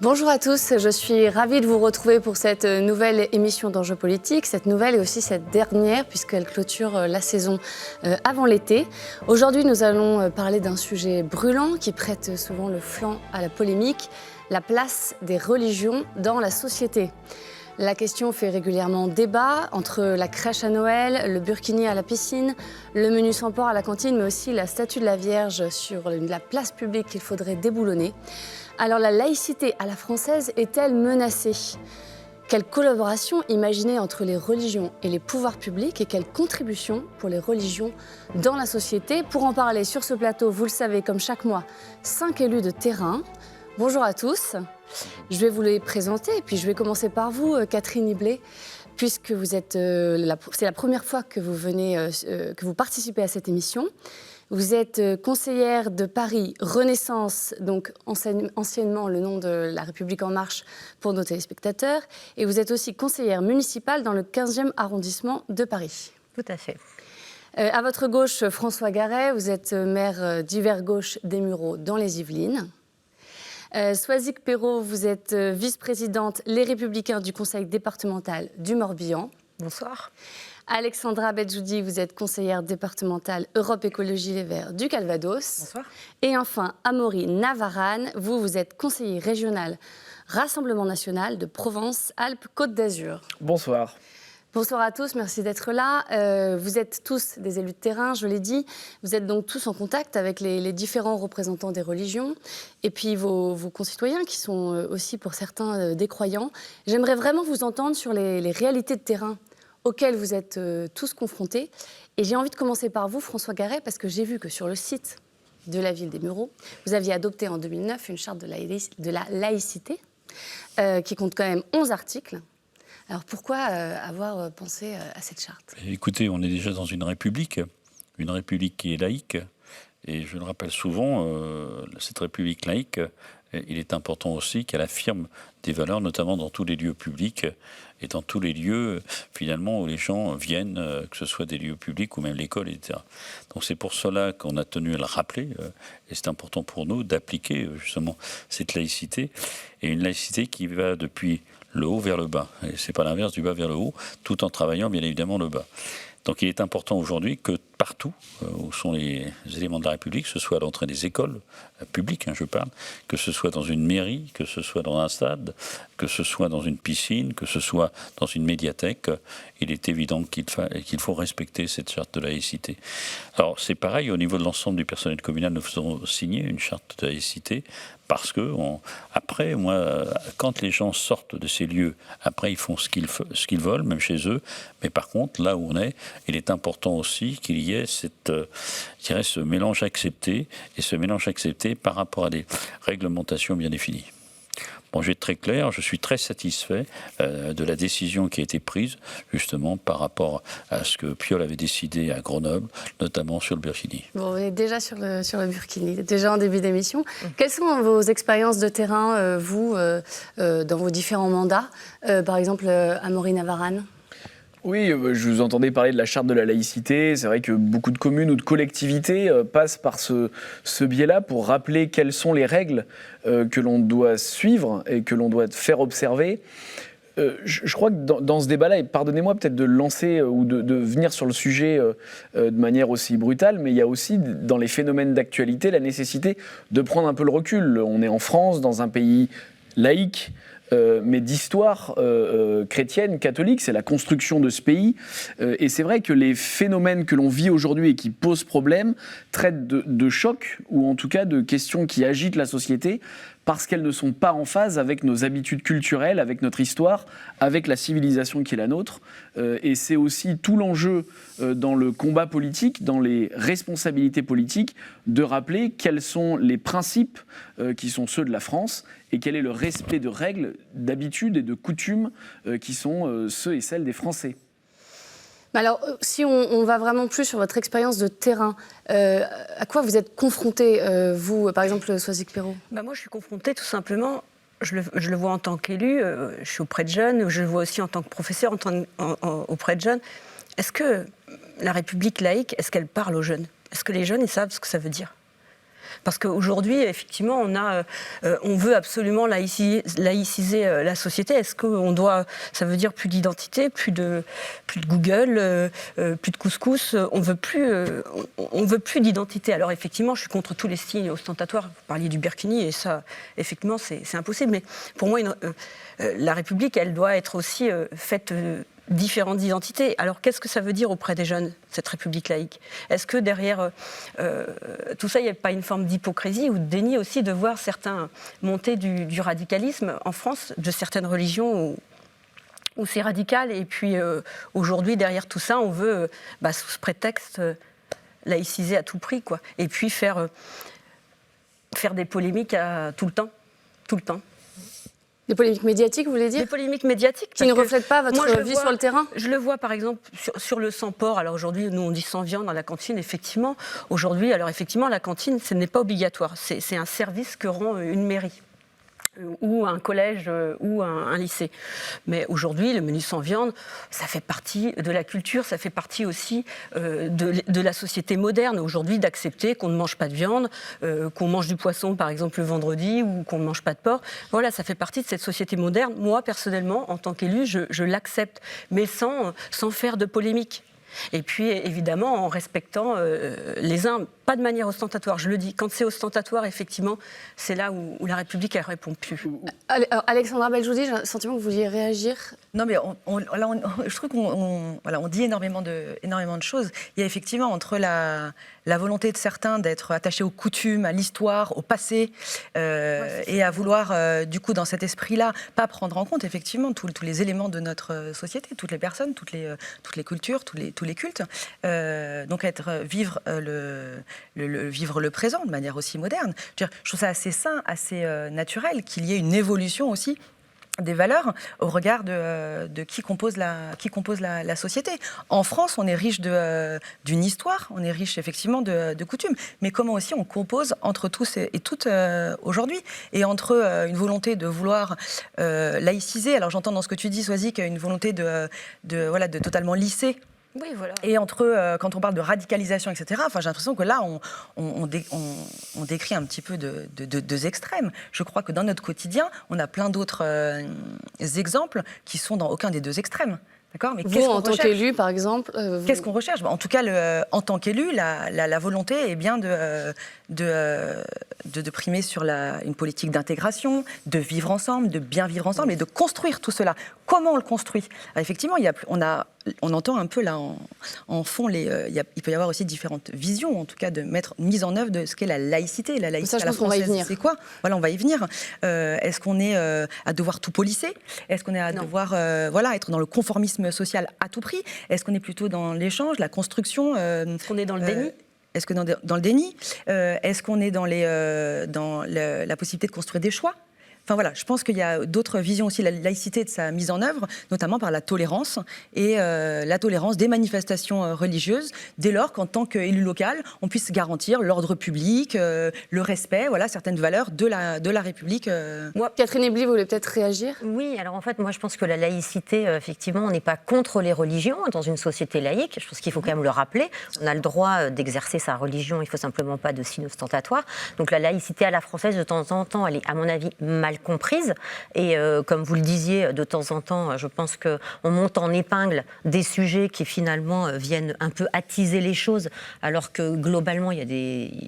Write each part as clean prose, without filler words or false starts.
Bonjour à tous, je suis ravie de vous retrouver pour cette nouvelle émission d'Enjeux politiques, cette nouvelle et aussi cette dernière puisqu'elle clôture la saison avant l'été. Aujourd'hui, nous allons parler d'un sujet brûlant qui prête souvent le flanc à la polémique, la place des religions dans la société. La question fait régulièrement débat entre la crèche à Noël, le burkini à la piscine, le menu sans porc à la cantine, mais aussi la statue de la Vierge sur la place publique qu'il faudrait déboulonner. Alors la laïcité à la française est-elle menacée ? Quelle collaboration imaginer entre les religions et les pouvoirs publics et quelle contribution pour les religions dans la société ? Pour en parler sur ce plateau, vous le savez, comme chaque mois, 5 élus de terrain. Bonjour à tous. Je vais vous les présenter et puis je vais commencer par vous, Catherine Hiblet, puisque vous êtes, c'est la première fois que vous venez, que vous participez à cette émission. Vous êtes conseillère de Paris Renaissance, donc anciennement le nom de La République En Marche pour nos téléspectateurs, et vous êtes aussi conseillère municipale dans le 15e arrondissement de Paris. Tout à fait. À votre gauche, François Garret, vous êtes maire d'Hiver Gauche des Mureaux dans les Yvelines. Soisic Perrault, vous êtes vice-présidente Les Républicains du conseil départemental du Morbihan. Bonsoir. Alexandra Bedjoudi, vous êtes conseillère départementale Europe Écologie Les Verts du Calvados. Bonsoir. Et enfin, Amaury Navarane, vous êtes conseiller régional Rassemblement National de Provence-Alpes-Côte d'Azur. Bonsoir. Bonsoir à tous, merci d'être là. Vous êtes tous des élus de terrain, je l'ai dit. Vous êtes donc tous en contact avec les différents représentants des religions et puis vos concitoyens qui sont aussi pour certains des croyants. J'aimerais vraiment vous entendre sur les réalités de terrain auxquelles vous êtes tous confrontés. Et j'ai envie de commencer par vous, François Garret, parce que j'ai vu que sur le site de la ville des Mureaux, vous aviez adopté en 2009 une charte de la laïcité qui compte quand même 11 articles. Alors pourquoi avoir pensé à cette charte ? Écoutez, on est déjà dans une république qui est laïque. Et je le rappelle souvent, cette république laïque, il est important aussi qu'elle affirme des valeurs, notamment dans tous les lieux publics et dans tous les lieux, finalement, où les gens viennent, que ce soit des lieux publics ou même l'école, etc. Donc c'est pour cela qu'on a tenu à le rappeler, et c'est important pour nous d'appliquer justement cette laïcité, et une laïcité qui va depuis le haut vers le bas. Et c'est pas l'inverse, du bas vers le haut, tout en travaillant bien évidemment le bas. Donc il est important aujourd'hui que partout où sont les éléments de la République, que ce soit à l'entrée des écoles publiques, je parle, que ce soit dans une mairie, que ce soit dans un stade, que ce soit dans une piscine, que ce soit dans une médiathèque, il est évident qu'il faut respecter cette charte de laïcité. Alors c'est pareil, au niveau de l'ensemble du personnel communal, nous faisons signer une charte de laïcité parce que, après, moi, quand les gens sortent de ces lieux, après, ils font ce qu'ils veulent, même chez eux. Mais par contre, là où on est, il est important aussi qu'il y ait ce mélange accepté, et ce mélange accepté par rapport à des réglementations bien définies. Bon, je vais être très clair, je suis très satisfait de la décision qui a été prise, justement, par rapport à ce que Piolle avait décidé à Grenoble, notamment sur le burkini. Bon, on est déjà sur le burkini, déjà en début d'émission. Quelles sont vos expériences de terrain, vous, dans vos différents mandats ? Par exemple, Amaury Navarane ? Oui, je vous entendais parler de la charte de la laïcité. C'est vrai que beaucoup de communes ou de collectivités passent par ce biais-là pour rappeler quelles sont les règles que l'on doit suivre et que l'on doit faire observer. Je crois que dans ce débat-là, et pardonnez-moi peut-être de lancer ou de venir sur le sujet de manière aussi brutale, mais il y a aussi dans les phénomènes d'actualité la nécessité de prendre un peu le recul. On est en France, dans un pays laïque, mais d'histoire chrétienne, catholique, c'est la construction de ce pays. Et c'est vrai que les phénomènes que l'on vit aujourd'hui et qui posent problème traitent de chocs, ou en tout cas de questions qui agitent la société, parce qu'elles ne sont pas en phase avec nos habitudes culturelles, avec notre histoire, avec la civilisation qui est la nôtre. Et c'est aussi tout l'enjeu dans le combat politique, dans les responsabilités politiques, de rappeler quels sont les principes qui sont ceux de la France et quel est le respect de règles, d'habitudes et de coutumes qui sont ceux et celles des Français. Alors, si on va vraiment plus sur votre expérience de terrain, à quoi vous êtes confronté, vous, par exemple, Soisic Perrault ? Moi, je suis confrontée tout simplement, je le vois en tant qu'élu, je suis auprès de jeunes, je le vois aussi en tant que professeur auprès de jeunes. Est-ce que la République laïque, est-ce qu'elle parle aux jeunes ? Est-ce que les jeunes, ils savent ce que ça veut dire ? Parce qu'aujourd'hui, effectivement, on veut absolument laïciser la société. Est-ce qu'on doit, ça veut dire plus d'identité, plus de Google, plus de couscous. On veut plus d'identité. Alors effectivement, je suis contre tous les signes ostentatoires. Vous parliez du burkini et ça, effectivement, c'est impossible. Mais pour moi, la République, elle doit être aussi faite différentes identités. Alors, qu'est-ce que ça veut dire auprès des jeunes, cette République laïque ? Est-ce que derrière tout ça, il n'y a pas une forme d'hypocrisie ou de déni aussi de voir certains monter du radicalisme en France, de certaines religions où c'est radical, et puis aujourd'hui, derrière tout ça, on veut, sous ce prétexte, laïciser à tout prix, quoi. Et puis faire des polémiques tout le temps. Des polémiques médiatiques, vous voulez dire ? Des polémiques médiatiques. Qui ne reflètent pas votre vie sur le terrain ? Je le vois, par exemple, sur le sans-porc. Alors aujourd'hui, nous, on dit sans viande dans la cantine, effectivement. Aujourd'hui, la cantine, ce n'est pas obligatoire. C'est un service que rend une mairie, ou un collège, ou un lycée. Mais aujourd'hui, le menu sans viande, ça fait partie de la culture, ça fait partie aussi de la société moderne. Aujourd'hui, d'accepter qu'on ne mange pas de viande, qu'on mange du poisson, par exemple, le vendredi, ou qu'on ne mange pas de porc. Voilà, ça fait partie de cette société moderne. Moi, personnellement, en tant qu'élu, je l'accepte, mais sans faire de polémique. Et puis, évidemment, en respectant les uns, pas de manière ostentatoire, je le dis. Quand c'est ostentatoire, effectivement, c'est là où la République, elle répond plus. Alors, Alexandra Beljoudi, j'ai le sentiment que vous vouliez réagir. Non, mais je trouve qu'on dit énormément de choses. Il y a effectivement entre la volonté de certains d'être attachés aux coutumes, à l'histoire, au passé, et à vouloir, du coup, dans cet esprit-là, pas prendre en compte, effectivement, tous les éléments de notre société, toutes les personnes, toutes les cultures, tous les cultes. Donc, vivre le présent de manière aussi moderne. Je trouve ça assez sain, assez naturel qu'il y ait une évolution aussi des valeurs au regard de qui compose la société. En France, on est riche d'une histoire, on est riche effectivement de coutumes, mais comment aussi on compose entre tous et toutes aujourd'hui, et entre une volonté de vouloir laïciser, alors j'entends dans ce que tu dis, Soisic, une volonté de totalement lisser. Oui, voilà. Et entre, quand on parle de radicalisation, etc., j'ai l'impression que là, on décrit un petit peu deux extrêmes. Je crois que dans notre quotidien, on a plein d'autres exemples qui sont dans aucun des deux extrêmes. D'accord ? Mais vous, en tant qu'élu, par exemple Qu'est-ce qu'on recherche ? En tout cas, en tant qu'élu, la volonté est bien de primer sur une politique d'intégration, de vivre ensemble, de bien vivre ensemble et de construire tout cela. Comment on le construit ? Alors, effectivement, on entend un peu là en fond, il peut y avoir aussi différentes visions, en tout cas de mise en œuvre de ce qu'est la laïcité. La laïcité à la française, c'est quoi ? Voilà, on va y venir. Est-ce qu'on est à devoir tout polisser ? Est-ce qu'on est à devoir être dans le conformisme social à tout prix ? Est-ce qu'on est plutôt dans l'échange, la construction ? Est-ce qu'on est dans le déni ? Est-ce que dans le déni ? Est-ce qu'on est dans la possibilité de construire des choix ? Enfin voilà, je pense qu'il y a d'autres visions aussi, la laïcité de sa mise en œuvre, notamment par la tolérance et la tolérance des manifestations religieuses, dès lors qu'en tant qu'élu local, on puisse garantir l'ordre public, le respect, certaines valeurs de la République. Moi, Catherine Ebli, vous voulez peut-être réagir ? Oui, alors en fait, moi je pense que la laïcité, effectivement, on n'est pas contre les religions dans une société laïque. Je pense qu'il faut quand même le rappeler. On a le droit d'exercer sa religion, il ne faut simplement pas de signe ostentatoire. Donc la laïcité à la française, de temps en temps, elle est, à mon avis, mal comprise. Et comme vous le disiez, de temps en temps, je pense qu'on monte en épingle des sujets qui finalement viennent un peu attiser les choses, alors que globalement,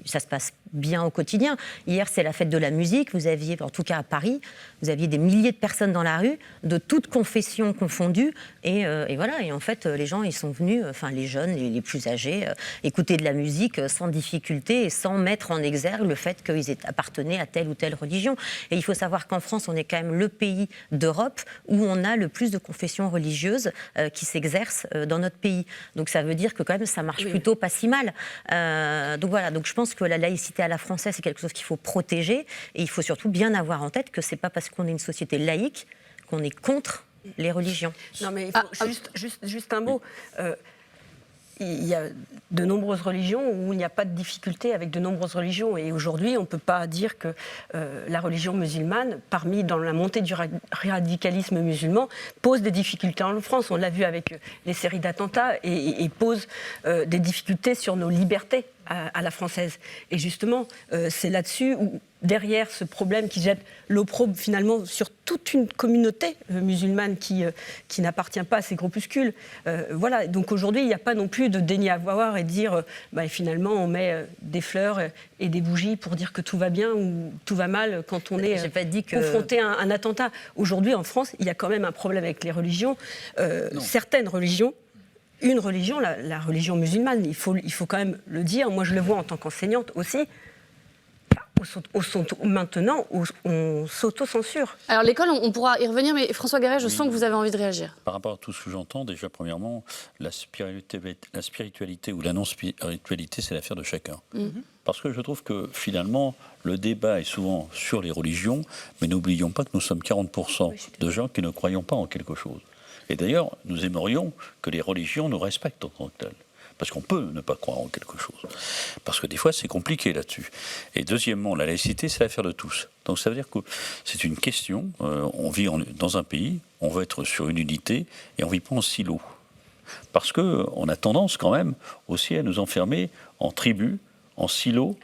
ça se passe bien au quotidien. Hier, c'est la fête de la musique. Vous aviez, en tout cas à Paris, vous aviez des milliers de personnes dans la rue, de toutes confessions confondues. Et voilà. Et en fait, les gens, ils sont venus, les jeunes, les plus âgés, écouter de la musique sans difficulté et sans mettre en exergue le fait qu'ils appartenaient à telle ou telle religion. Et il faut savoir qu'en France, on est quand même le pays d'Europe où on a le plus de confessions religieuses qui s'exercent dans notre pays. Donc ça veut dire que quand même, ça marche plutôt pas si mal. Donc voilà. Donc je pense que la laïcité à la française, c'est quelque chose qu'il faut protéger, et il faut surtout bien avoir en tête que c'est pas parce qu'on est une société laïque qu'on est contre les religions. Non mais il faut juste un mot. il y a de nombreuses religions où il n'y a pas de difficulté avec de nombreuses religions. Et aujourd'hui, on ne peut pas dire que la religion musulmane, dans la montée du radicalisme musulman, pose des difficultés en France. On l'a vu avec les séries d'attentats et pose des difficultés sur nos libertés à la française. Et justement, c'est là-dessus où, derrière ce problème qui jette l'opprobre finalement sur toute une communauté musulmane qui n'appartient pas à ces groupuscules. Voilà. Donc aujourd'hui, il n'y a pas non plus de déni à voir et de dire finalement on met des fleurs et des bougies pour dire que tout va bien ou tout va mal quand on est confronté à un attentat. Aujourd'hui, en France, il y a quand même un problème avec les religions. Certaines religions, une religion, la religion musulmane, il faut quand même le dire, moi je le vois en tant qu'enseignante aussi, maintenant, on s'auto-censure. Alors l'école, on pourra y revenir, mais François Garret, je sens que vous avez envie de réagir. Par rapport à tout ce que j'entends, déjà, premièrement, la spiritualité ou la non-spiritualité, c'est l'affaire de chacun. Parce que je trouve que, finalement, le débat est souvent sur les religions, mais n'oublions pas que nous sommes 40% de gens qui ne croyons pas en quelque chose. Et d'ailleurs, nous aimerions que les religions nous respectent en tant que telles. Parce qu'on peut ne pas croire en quelque chose. Parce que des fois, c'est compliqué là-dessus. Et deuxièmement, la laïcité, c'est l'affaire de tous. Donc ça veut dire que c'est une question. On vit dans un pays, on veut être sur une unité, et on ne vit pas en silo. Parce qu'on a tendance quand même aussi à nous enfermer en tribus, en silos.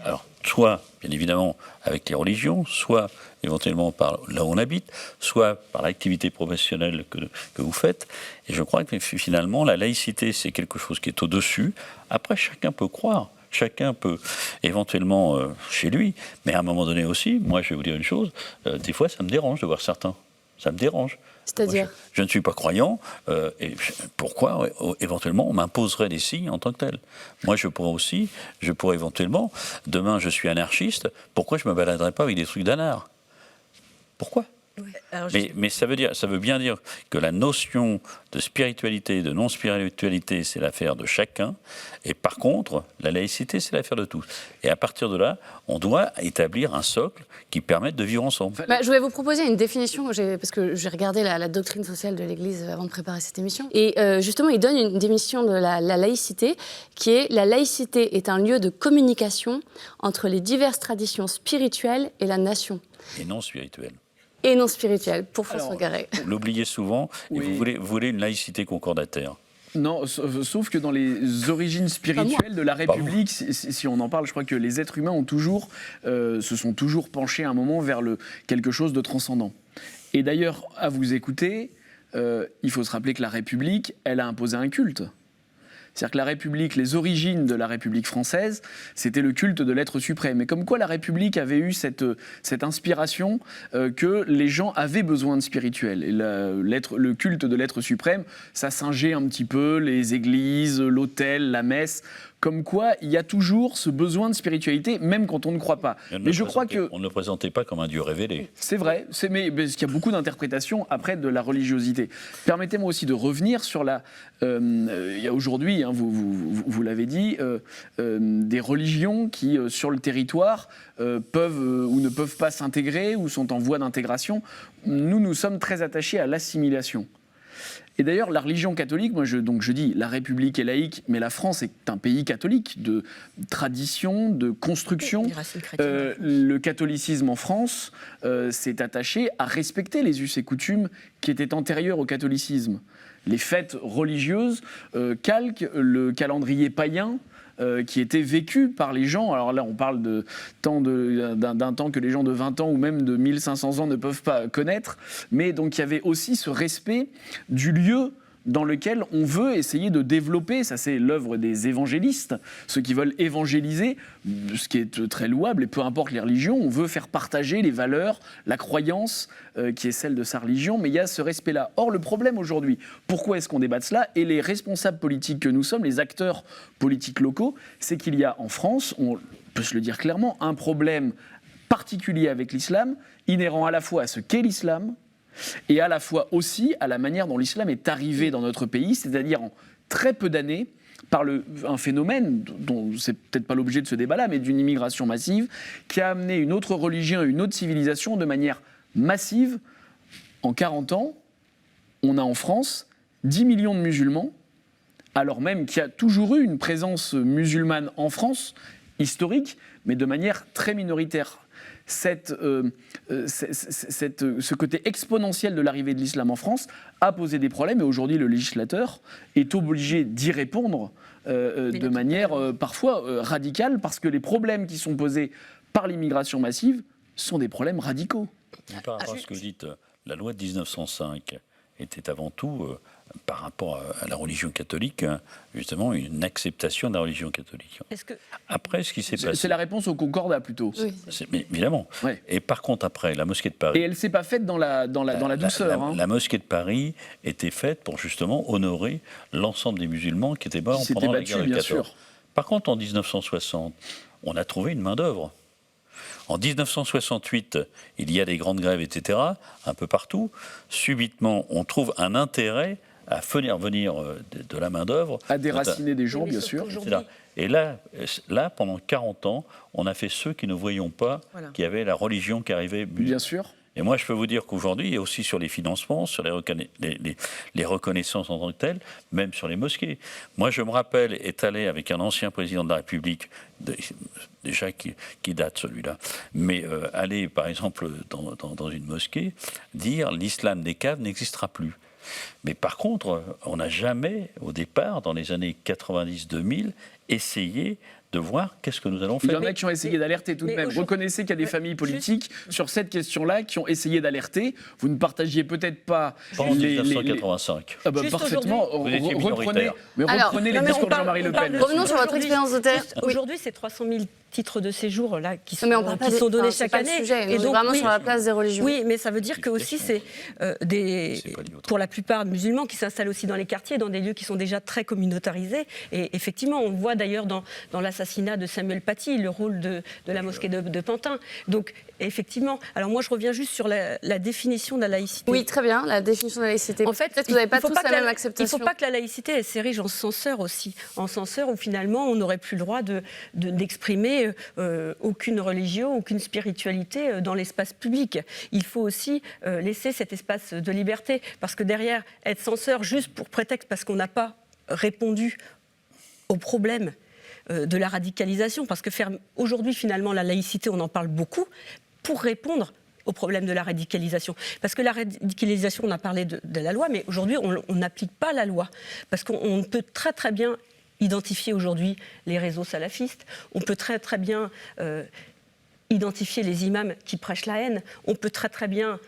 Alors, soit, bien évidemment, avec les religions, soit éventuellement par là où on habite, soit par l'activité professionnelle que vous faites. Et je crois que finalement, la laïcité, c'est quelque chose qui est au-dessus. Après, chacun peut croire. Chacun peut éventuellement chez lui. Mais à un moment donné aussi, moi, je vais vous dire une chose, des fois, ça me dérange de voir certains. Ça me dérange. C'est-à-dire ? Je ne suis pas croyant, et pourquoi éventuellement on m'imposerait des signes en tant que tel. Moi je pourrais éventuellement, demain je suis anarchiste, pourquoi je ne me baladerais pas avec des trucs d'anard ? Pourquoi ? Mais ça veut bien dire que la notion de spiritualité, de non-spiritualité, c'est l'affaire de chacun. Et par contre, la laïcité, c'est l'affaire de tous. Et à partir de là, on doit établir un socle qui permette de vivre ensemble. Je voulais vous proposer une définition, parce que j'ai regardé la doctrine sociale de l'Église avant de préparer cette émission. Et justement, il donne une définition de la laïcité, qui est « La laïcité est un lieu de communication entre les diverses traditions spirituelles et la nation. » Et non spirituelle. Et non spirituel, pour François Garret. Vous l'oubliez souvent, et vous voulez une laïcité concordataire. Non, sauf que dans les origines spirituelles de la République, si on en parle, je crois que les êtres humains se sont toujours penchés à un moment vers quelque chose de transcendant. Et d'ailleurs, à vous écouter, il faut se rappeler que la République, elle a imposé un culte. C'est-à-dire que la République, les origines de la République française, c'était le culte de l'être suprême. Et comme quoi la République avait eu cette inspiration que les gens avaient besoin de spirituel. Et le culte de l'être suprême, ça singeait un petit peu les églises, l'autel, la messe. Comme quoi, il y a toujours ce besoin de spiritualité, même quand on ne croit pas. Mais je crois que on ne le présentait pas comme un Dieu révélé. C'est vrai, mais parce qu'il y a beaucoup d'interprétations après de la religiosité. Permettez-moi aussi de revenir sur il y a aujourd'hui, vous l'avez dit, des religions qui, sur le territoire, peuvent ou ne peuvent pas s'intégrer ou sont en voie d'intégration. Nous sommes très attachés à l'assimilation. Et d'ailleurs, la religion catholique, je dis, la République est laïque, mais la France est un pays catholique, de tradition, de construction. Le catholicisme en France s'est attaché à respecter les us et coutumes qui étaient antérieurs au catholicisme. Les fêtes religieuses calquent le calendrier païen qui était vécu par les gens. Alors là, on parle d'un temps que les gens de 20 ans ou même de 1500 ans ne peuvent pas connaître. Mais donc, il y avait aussi ce respect du lieu dans lequel on veut essayer de développer, ça c'est l'œuvre des évangélistes, ceux qui veulent évangéliser, ce qui est très louable, et peu importe les religions, on veut faire partager les valeurs, la croyance qui est celle de sa religion, mais il y a ce respect-là. Or, le problème aujourd'hui, pourquoi est-ce qu'on débat de cela ? Et les responsables politiques que nous sommes, les acteurs politiques locaux, c'est qu'il y a en France, on peut se le dire clairement, un problème particulier avec l'islam, inhérent à la fois à ce qu'est l'islam, et à la fois aussi à la manière dont l'islam est arrivé dans notre pays, c'est-à-dire en très peu d'années, par un phénomène dont c'est peut-être pas l'objet de ce débat-là, mais d'une immigration massive, qui a amené une autre religion et une autre civilisation de manière massive. En 40 ans, on a en France 10 millions de musulmans, alors même qu'il y a toujours eu une présence musulmane en France, historique, mais de manière très minoritaire. Ce côté exponentiel de l'arrivée de l'islam en France a posé des problèmes et aujourd'hui le législateur est obligé d'y répondre de manière parfois radicale parce que les problèmes qui sont posés par l'immigration massive sont des problèmes radicaux. Par rapport à ce que vous dites, la loi de 1905 était avant tout, par rapport à la religion catholique, justement une acceptation de la religion catholique. Après, ce qui s'est passé... C'est la réponse au concordat, plutôt. Oui. Mais évidemment. Ouais. Et par contre, après, la mosquée de Paris... Et elle ne s'est pas faite dans la douceur. La mosquée de Paris était faite pour justement honorer l'ensemble des musulmans qui étaient morts pendant la guerre de 14. Par contre, en 1960, on a trouvé une main-d'œuvre. En 1968, il y a des grandes grèves, etc., un peu partout. Subitement, on trouve un intérêt à faire venir de la main-d'œuvre. À déraciner des gens, bien sûr. Et là, pendant 40 ans, on a fait ceux qui ne voyions pas qu'il y avait la religion qui arrivait. Bien sûr. Et moi, je peux vous dire qu'aujourd'hui, il y a aussi sur les financements, sur les reconnaissances en tant que telles, même sur les mosquées. Moi, je me rappelle être allé avec un ancien président de la République, déjà qui date celui-là, mais aller, par exemple, dans une mosquée, dire l'islam des caves n'existera plus. Mais par contre, on n'a jamais, au départ, dans les années 90-2000, essayé de voir qu'est-ce que nous allons faire. Il y en a qui ont essayé d'alerter tout de même. Reconnaissez qu'il y a des familles politiques sur cette question-là qui ont essayé d'alerter. Vous ne partagiez peut-être pas... En 1985. Ah bah parfaitement. Reprenez les mais discours de Jean-Marie Le Pen. Revenons sur votre expérience de terre. Aujourd'hui, c'est 300 000 titres de séjour là, qui sont, mais on parle pas sont donnés chaque année. Et donc, vraiment sur la place des religions. Oui, mais ça veut dire que aussi c'est pour la plupart musulmans qui s'installent aussi dans les quartiers, dans des lieux qui sont déjà très communautarisés. Et effectivement, on voit d'ailleurs dans l'assassinat de Samuel Paty le rôle de la mosquée de Pantin. Donc effectivement, alors moi je reviens juste sur la définition de la laïcité. Oui, très bien, la définition de la laïcité. En fait, peut-être que vous n'avez pas tous la même acceptation. Il ne faut pas que la laïcité elle s'érige en censeur aussi, en censeur où finalement on n'aurait plus le droit d'exprimer aucune religion, aucune spiritualité dans l'espace public. Il faut aussi laisser cet espace de liberté, parce que derrière, être censeur juste pour prétexte parce qu'on n'a pas répondu au problème de la radicalisation, parce que aujourd'hui finalement la laïcité, on en parle beaucoup, pour répondre au problème de la radicalisation. Parce que la radicalisation, on a parlé de la loi, mais aujourd'hui on n'applique pas la loi, parce qu'on peut très très bien identifier aujourd'hui les réseaux salafistes, on peut très très bien identifier les imams qui prêchent la haine, on peut très très bien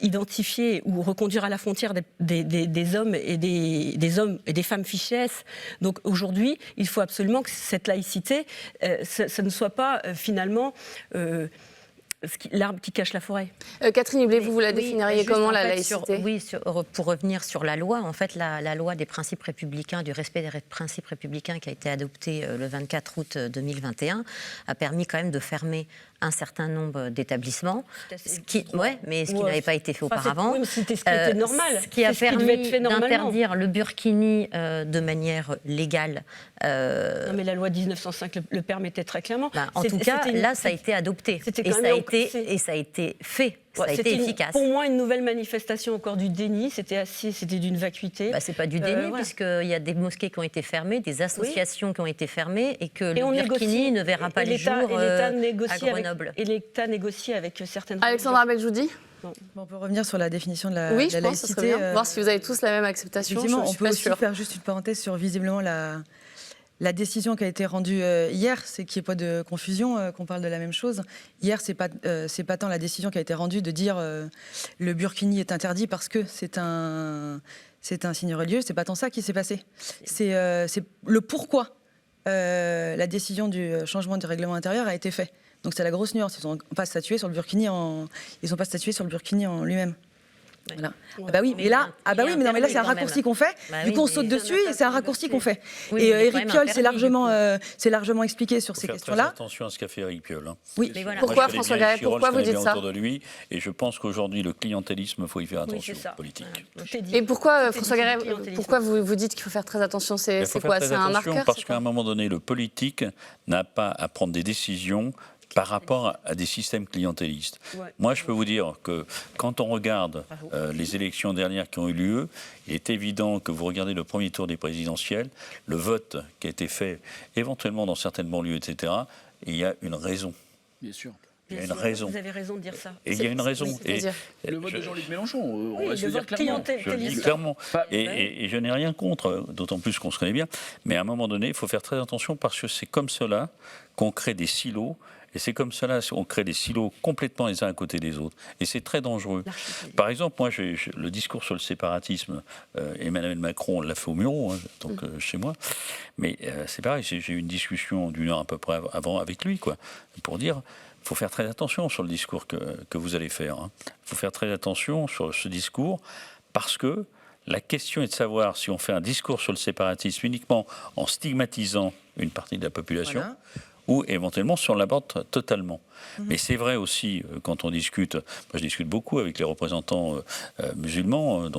identifier ou reconduire à la frontière des hommes et des hommes et des femmes fichées S. Donc aujourd'hui, il faut absolument que cette laïcité, ça ne soit pas finalement l'arbre qui cache la forêt. Catherine Hublet, vous la définiriez comment, la laïcité ? Pour revenir sur la loi, en fait, la loi des principes républicains, du respect des principes républicains qui a été adoptée le 24 août 2021, a permis quand même de fermer un certain nombre d'établissements, mais ce qui n'avait pas été fait auparavant. C'était ce qui était normal. Ce qui a permis d'interdire le burkini de manière légale. Non, mais la loi de 1905 le permettait très clairement. En tout cas, là, ça a été adopté. Et ça a été fait. Ça a été efficace. Pour moi, une nouvelle manifestation encore du déni, c'était d'une vacuité. C'est pas du déni, puisqu'il y a des mosquées qui ont été fermées, des associations qui ont été fermées, et que le burkini ne verra pas les jours à Grenoble. Et l'État négocie avec certaines... Alexandra Beljoudi ? On peut revenir sur la définition de la oui, laïcité. Oui, je pense que ce serait bien. Voir si vous avez tous la même acceptation. On peut aussi faire juste une parenthèse sur visiblement la décision qui a été rendue hier, c'est qu'il n'y ait pas de confusion, qu'on parle de la même chose. Hier, c'est pas tant la décision qui a été rendue de dire le burkini est interdit parce que c'est un signe religieux. C'est pas tant ça qui s'est passé. C'est le pourquoi la décision du changement du règlement intérieur a été faite. Donc c'est la grosse nuance. Ils n'ont pas statué sur le burkini en lui-même. Voilà. Mais là c'est un raccourci qu'on fait. Du coup, on saute dessus et c'est un raccourci qu'on fait. Oui, et Éric Piolle s'est largement expliqué sur ces questions-là. Faire très attention à ce qu'a fait Éric Piolle. Oui. Mais voilà. Pourquoi, François Garret, pourquoi vous dites ça ? Autour de lui, et je pense qu'aujourd'hui, le clientélisme, il faut y faire attention, politique. Et pourquoi, François Garret, pourquoi vous dites qu'il faut faire très attention ? C'est quoi ? C'est un marqueur ? Parce qu'à un moment donné, le politique n'a pas à prendre des décisions par rapport à des systèmes clientélistes. Ouais. Moi, je peux vous dire que quand on regarde les élections dernières qui ont eu lieu, il est évident que vous regardez le premier tour des présidentielles, le vote qui a été fait éventuellement dans certaines banlieues, etc., et il y a une raison. Bien sûr. Il y a Bien une sûr, raison. Vous avez raison de dire ça. Et il y a une raison. c'est-à-dire Le vote de Jean-Luc Mélenchon, on Oui, va se le le dire vote clairement. Je le dis clientéliste. clairement. Pas- Et je n'ai rien contre, d'autant plus qu'on se connaît bien. Mais à un moment donné, il faut faire très attention parce que c'est comme cela qu'on crée des silos. Et c'est comme cela qu'on crée des silos complètement les uns à côté des autres. Et c'est très dangereux. Par exemple, moi, le discours sur le séparatisme, Emmanuel Macron l'a fait au Muro, donc chez moi. Mais c'est pareil, j'ai eu une discussion d'une heure à peu près avant avec lui, quoi, pour dire... Il faut faire très attention sur le discours que vous allez faire. Il faut faire très attention sur ce discours parce que la question est de savoir si on fait un discours sur le séparatisme uniquement en stigmatisant une partie de la population ou éventuellement si on l'aborde totalement. Mais c'est vrai aussi, quand on discute, moi je discute beaucoup avec les représentants musulmans,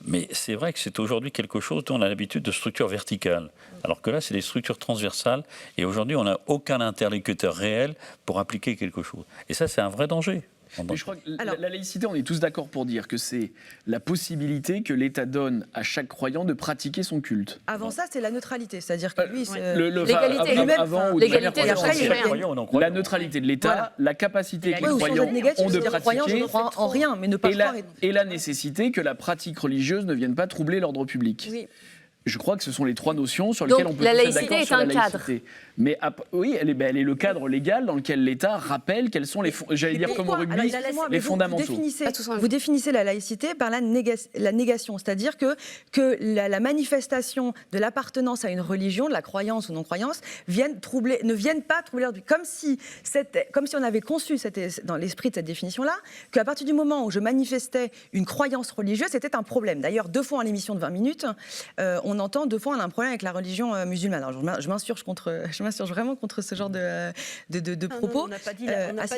mais c'est vrai que c'est aujourd'hui quelque chose dont on a l'habitude de structures verticales. Alors que là, c'est des structures transversales, et aujourd'hui, on n'a aucun interlocuteur réel pour appliquer quelque chose. Et ça, c'est un vrai danger. Mais je crois que la laïcité, on est tous d'accord pour dire que c'est la possibilité que l'État donne à chaque croyant de pratiquer son culte. Avant ça, c'est la neutralité, c'est-à-dire que lui, L'égalité. Avant ou L'égalité de de chaque manière citoyen. la neutralité de l'État, Voilà. la capacité que les Oui, ou sans croyants être négatif, ont de c'est-à-dire croyant, je ne pratiquer crois en rien, mais ne pas croire. et la nécessité que la pratique religieuse ne vienne pas troubler l'ordre public. Oui. Je crois que ce sont les trois notions sur Donc, lesquelles on peut la tous être laïcité d'accord est sur la un cadre. laïcité. Mais oui, elle est le cadre légal dans lequel l'État rappelle quels sont les, j'allais dire comme au rugby, Alors, excusez-moi, mais les vous fondamentaux. Pas tous en même Vous définissez la laïcité par la négation, c'est-à-dire que la manifestation de l'appartenance à une religion, de la croyance ou non-croyance, ne viennent pas troubler l'ordre public. Comme si on avait conçu dans l'esprit de cette définition-là, qu'à partir du moment où je manifestais une croyance religieuse, c'était un problème. D'ailleurs, 2 fois en l'émission de 20 minutes, on entend 2 fois on a un problème avec la religion musulmane. Alors, je m'insurge vraiment contre ce genre de propos. On n'a pas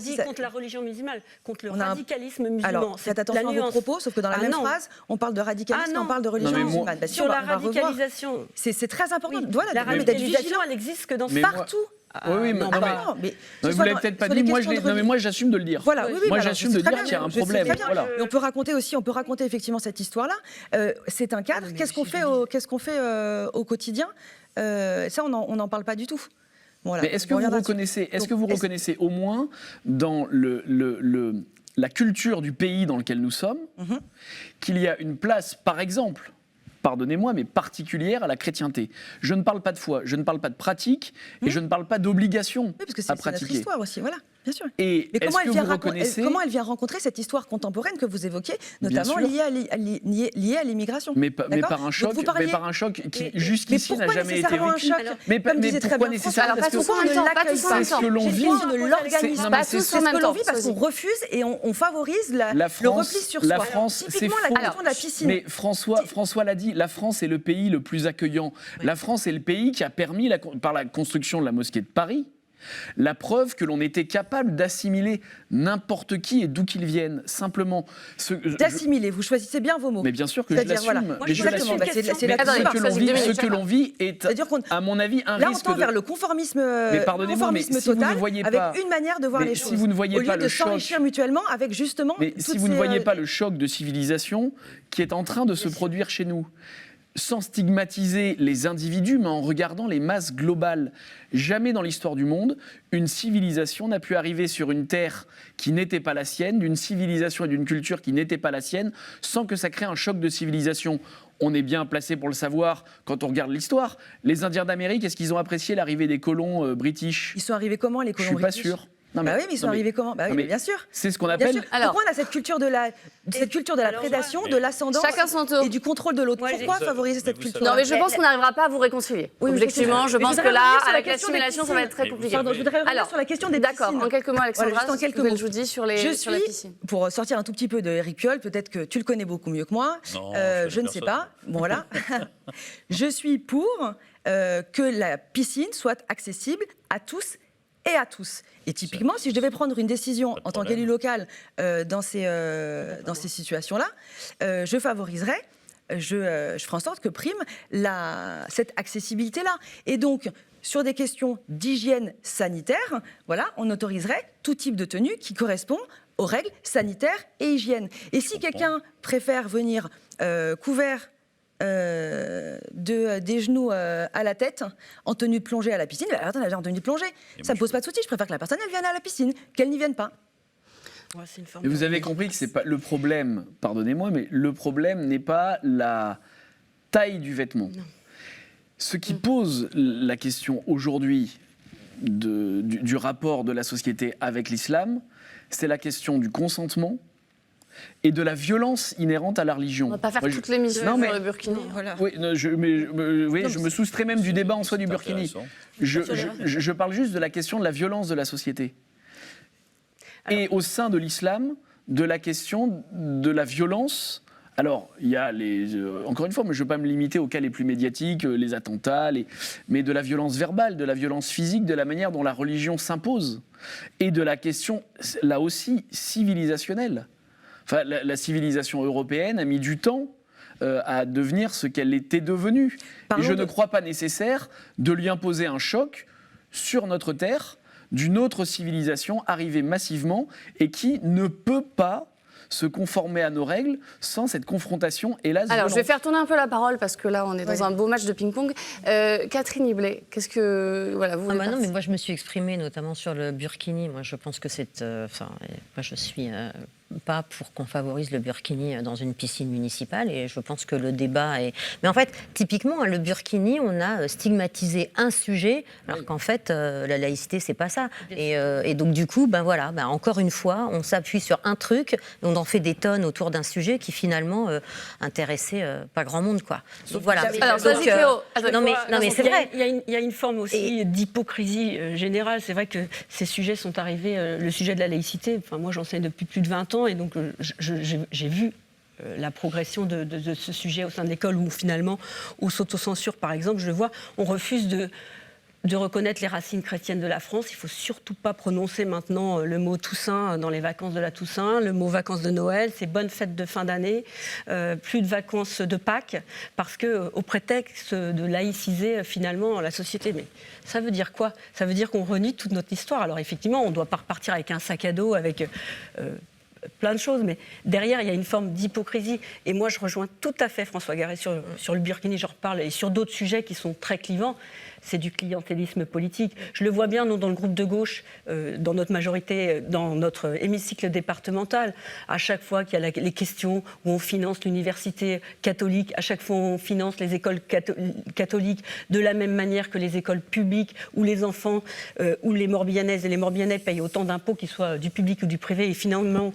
dit, contre la religion musulmane, contre le radicalisme musulman. Alors, faites attention à vos propos, sauf que dans la même phrase, on parle de radicalisme, on parle de religion musulmane. Bah, si, sur on la va revoir. radicalisation, C'est très important. Voilà, la d'être radicalisation, vigilant elle existe que dans partout. Oui, non, mais vous l'avez peut-être pas dit. Mais moi, j'assume de le dire. Voilà, oui, moi, alors, j'assume de c'est très dire bien, qu'il y a un je sais problème. très bien. Voilà. Mais on peut raconter effectivement cette histoire-là. C'est un cadre. Qu'est-ce qu'on fait au quotidien Ça, on n'en parle pas du tout. Voilà. Mais est-ce que vous reconnaissez au moins dans la culture du pays dans lequel nous sommes qu'il y a une place, par exemple, pardonnez-moi, mais particulière à la chrétienté. Je ne parle pas de foi, je ne parle pas de pratique, et je ne parle pas d'obligation Oui, parce que à c'est notre pratiquer. histoire aussi, voilà, bien sûr. Et Mais est-ce que vous reconnaissez... comment elle vient rencontrer cette histoire contemporaine que vous évoquez, notamment sûr. liée à l'immigration? mais par un choc, Donc, vous parliez- qui jusqu'ici n'a jamais été nécessairement un vécu. choc Mais Comme disait très pourquoi bien nécessairement François, Parce que alors, pas tous en même temps, pas tous en même c'est ce que l'on J'ai vit. dit, on ne l'organise non, pas. mais C'est c'est ce en même que l'on temps, vit parce qu'on refuse et on favorise le repli sur soi. La France, c'est Typiquement, la faux. question de la piscine. Mais François l'a dit, la France est le pays le plus accueillant. La France est le pays qui a permis, par la construction de la mosquée de Paris, la preuve que l'on était capable d'assimiler n'importe qui et d'où qu'il vienne. Simplement. D'assimiler, vous choisissez bien vos mots. Mais bien sûr que je C'est-à-dire, l'assume. voilà. Mais je Exactement, l'assume. bah, c'est Mais là-dessus. ce que l'on vit est, C'est-à-dire qu'on- à mon avis, un Là, on risque tend de... vers le conformisme, pardonnez-moi, mais si vous total, ne voyez avec pas- une manière de voir mais les si choses. vous ne voyez Au lieu pas de le choc- s'enrichir mutuellement avec justement. Mais si toutes vous ne ces, voyez pas le choc de civilisation qui est en train de se produire chez nous, sans stigmatiser les individus, mais en regardant les masses globales. Jamais dans l'histoire du monde, une civilisation n'a pu arriver sur une terre qui n'était pas la sienne, d'une civilisation et d'une culture qui n'était pas la sienne, sans que ça crée un choc de civilisation. On est bien placé pour le savoir quand on regarde l'histoire. Les Indiens d'Amérique, est-ce qu'ils ont apprécié l'arrivée des colons british? Ils sont arrivés comment, les Je colons suis pas british? sûr. Bah oui, mais ils sont arrivés comment? Bah oui, mais bien sûr. C'est ce qu'on Bien appelle... sûr. Alors- Pourquoi on a cette culture de la alors, prédation, moi- de l'ascendance Chacun son tour. et du contrôle de l'autre? Moi, Pourquoi j'ai- favoriser mais cette vous culture? savez- Non, mais je pense qu'on n'arrivera pas à vous réconcilier. Oui, mais Objectivement, je mais pense je que voudrais là, revenir sur la avec question des l'assimilation, ça va être très piscines. compliqué. Pardon, je voudrais revenir Alors, sur la question des d'accord, piscines. en quelques mots, Alexandra, Voilà, juste en quelques ce que mots. je vous dis sur la piscine. Pour sortir un tout petit peu de Eric Piolle, peut-être que tu le connais beaucoup mieux que moi, Non, je ne sais pas. Bon, voilà. Je suis pour que la piscine soit accessible à tous et à tous. Et typiquement, si je devais prendre une décision en tant qu'élu local dans ces situations-là, je favoriserais, je ferai en sorte que prime cette accessibilité-là. Et donc, sur des questions d'hygiène sanitaire, voilà, on autoriserait tout type de tenue qui correspond aux règles sanitaires et hygiène. Et si quelqu'un préfère venir couvert des genoux à la tête, en tenue de plongée à la piscine, la personne elle vient en tenue de plongée. Ça ne me pose pas de souci, je préfère que la personne elle vienne à la piscine, qu'elle n'y vienne pas. Ouais, c'est une forme Et vous de- avez compris que c'est pas le problème, pardonnez-moi, mais le problème n'est pas la taille du vêtement. Non. Ce qui pose la question aujourd'hui du rapport de la société avec l'islam, c'est la question du consentement et de la violence inhérente à la religion. On va pas faire Moi, toute l'émission Non, sur mais- le burkini. Voilà. Oui, non, je me soustrais même du débat en soi du C'est burkini. intéressant. Je parle juste de la question de la violence de la société. Et au sein de l'islam, de la question de la violence. Alors, il y a encore une fois, mais je ne veux pas me limiter aux cas les plus médiatiques, les attentats, mais de la violence verbale, de la violence physique, de la manière dont la religion s'impose. Et de la question, là aussi, civilisationnelle. Enfin, la civilisation européenne a mis du temps à devenir ce qu'elle était devenue. Et je ne crois pas nécessaire de lui imposer un choc sur notre terre d'une autre civilisation arrivée massivement et qui ne peut pas se conformer à nos règles sans cette confrontation, hélas, Alors, je vais violente. faire tourner un peu la parole parce que là, on est dans un beau match de ping-pong. Catherine Hiblet, qu'est-ce que. Voilà, vous Ah voulez bah non, mais participer moi je me suis exprimée notamment sur le burkini. Moi je pense que c'est. Enfin, moi je suis pas pour qu'on favorise le burkini dans une piscine municipale et je pense que le débat est. Mais en fait, typiquement, le burkini, on a stigmatisé un sujet alors qu'en fait, la laïcité, c'est pas ça. Et donc du coup, ben voilà, ben encore une fois, on s'appuie sur un truc, et on en fait des tonnes autour d'un sujet qui finalement intéressait pas grand monde, quoi. Donc voilà. Alors, Donc, vas-y, Cléo. non mais c'est vrai. Il y a une forme aussi d'hypocrisie générale. C'est vrai que ces sujets sont arrivés, le sujet de la laïcité, enfin, moi j'enseigne depuis plus de 20 ans et donc j'ai vu la progression de ce sujet au sein de l'école où finalement, où s'autocensure par exemple, je le vois, on refuse de reconnaître les racines chrétiennes de la France. Il ne faut surtout pas prononcer maintenant le mot Toussaint dans les vacances de la Toussaint, le mot vacances de Noël, c'est bonnes fêtes de fin d'année, plus de vacances de Pâques, parce qu'au prétexte de laïciser finalement la société. Mais ça veut dire quoi ? Ça veut dire qu'on renie toute notre histoire. Alors effectivement, on ne doit pas repartir avec un sac à dos, avec plein de choses, mais derrière, il y a une forme d'hypocrisie. Et moi, je rejoins tout à fait François Garret sur le burkini, j'en reparle, et sur d'autres sujets qui sont très clivants. C'est du clientélisme politique. Je le vois bien, nous, dans le groupe de gauche, dans notre majorité, dans notre hémicycle départemental. À chaque fois qu'il y a les questions où on finance l'université catholique, à chaque fois on finance les écoles catholiques de la même manière que les écoles publiques, où les enfants, où les Morbihanaises et les Morbihanais payent autant d'impôts, qu'ils soient du public ou du privé, et finalement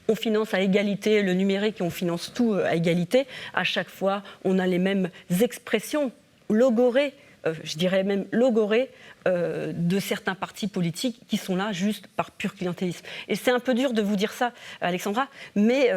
on finance à égalité le numérique et on finance tout à égalité. À chaque fois, on a les mêmes expressions logorées, je dirais même logorées, de certains partis politiques qui sont là juste par pur clientélisme. Et c'est un peu dur de vous dire ça, Alexandra, mais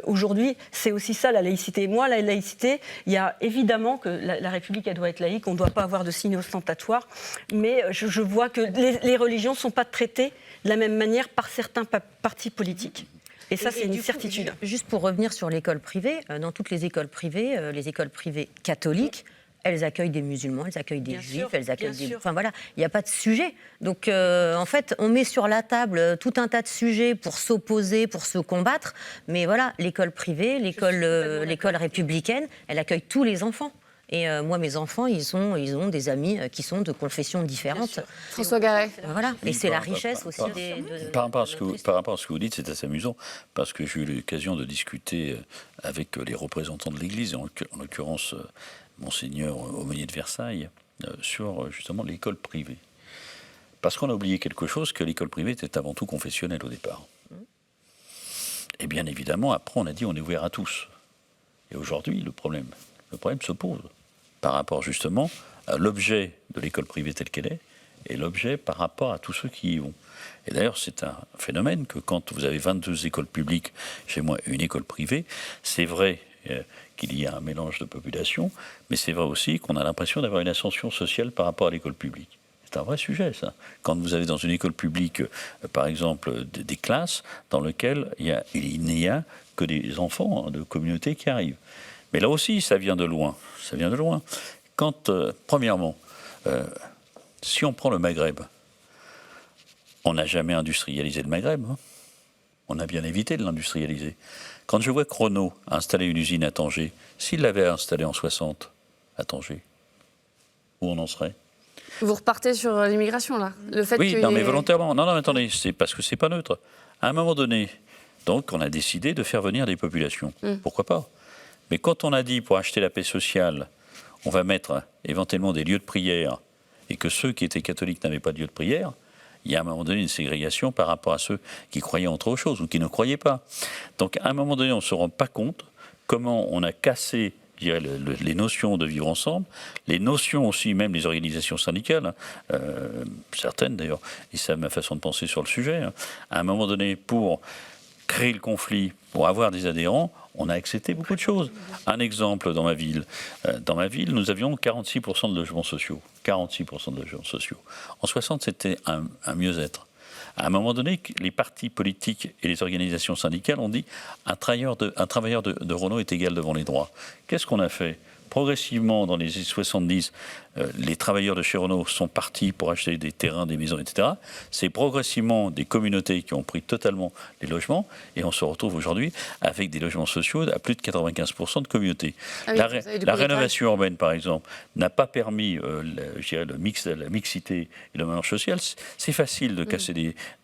aujourd'hui, c'est aussi ça la laïcité. Moi, la laïcité, il y a évidemment que la République, elle doit être laïque, on ne doit pas avoir de signes ostentatoires, mais je vois que les religions ne sont pas traitées de la même manière par certains partis politiques. Et ça, c'est une certitude. Juste pour revenir sur l'école privée, dans toutes les écoles privées catholiques, elles accueillent des musulmans, elles accueillent des juifs, elles accueillent des... Enfin voilà, il n'y a pas de sujet. Donc en fait, on met sur la table tout un tas de sujets pour s'opposer, pour se combattre. Mais voilà, l'école privée, l'école républicaine, elle accueille tous les enfants. Et moi, mes enfants, ils ont des amis qui sont de confessions différentes. François Garret. Voilà. Et c'est la richesse aussi Par rapport à ce que vous dites, c'est assez amusant, parce que j'ai eu l'occasion de discuter avec les représentants de l'Église, en l'occurrence Monseigneur Aumônier de Versailles, sur justement l'école privée. Parce qu'on a oublié quelque chose, que l'école privée était avant tout confessionnelle au départ. Et bien évidemment, après, on a dit on est ouvert à tous. Et aujourd'hui, le problème se pose par rapport justement à l'objet de l'école privée telle qu'elle est et l'objet par rapport à tous ceux qui y vont. Et d'ailleurs, c'est un phénomène que quand vous avez 22 écoles publiques, chez moi une école privée, c'est vrai qu'il y a un mélange de population, mais c'est vrai aussi qu'on a l'impression d'avoir une ascension sociale par rapport à l'école publique. C'est un vrai sujet, ça. Quand vous avez dans une école publique, par exemple, des classes dans lesquelles il n'y a que des enfants de communautés qui arrivent. Mais là aussi, ça vient de loin. Ça vient de loin. Quand, premièrement, Si on prend le Maghreb, on n'a jamais industrialisé le Maghreb. Hein. On a bien évité de l'industrialiser. Quand je vois que Renault a installé une usine à Tanger, s'il l'avait installée en 60 à Tanger, où on en serait? Vous repartez sur l'immigration, là. Le fait Oui, qu'il y non, mais ait- volontairement. Non, attendez, c'est parce que c'est pas neutre. À un moment donné, donc, on a décidé de faire venir des populations. Pourquoi pas? Mais quand on a dit, pour acheter la paix sociale, on va mettre éventuellement des lieux de prière, et que ceux qui étaient catholiques n'avaient pas de lieu de prière, il y a à un moment donné une ségrégation par rapport à ceux qui croyaient en autre chose ou qui ne croyaient pas. Donc, à un moment donné, on ne se rend pas compte comment on a cassé, je dirais, les notions de vivre ensemble, les notions aussi, même les organisations syndicales, certaines d'ailleurs, et c'est ma façon de penser sur le sujet, hein, à un moment donné, pour créer le conflit, pour avoir des adhérents, on a accepté beaucoup de choses. Un exemple dans ma ville. Dans ma ville, nous avions 46% de logements sociaux. 46% de logements sociaux. En 60, c'était un mieux-être. À un moment donné, les partis politiques et les organisations syndicales ont dit un travailleur de Renault est égal devant les droits. Qu'est-ce qu'on a fait? Progressivement, dans les années 70, les travailleurs de chez Renault sont partis pour acheter des terrains, des maisons, etc. C'est progressivement des communautés qui ont pris totalement les logements et on se retrouve aujourd'hui avec des logements sociaux à plus de 95% de communautés. Ah oui, vous avez du La coup des rénovation urbaine, par exemple, n'a pas permis je dirais, la mixité et le mélange social. C'est facile de casser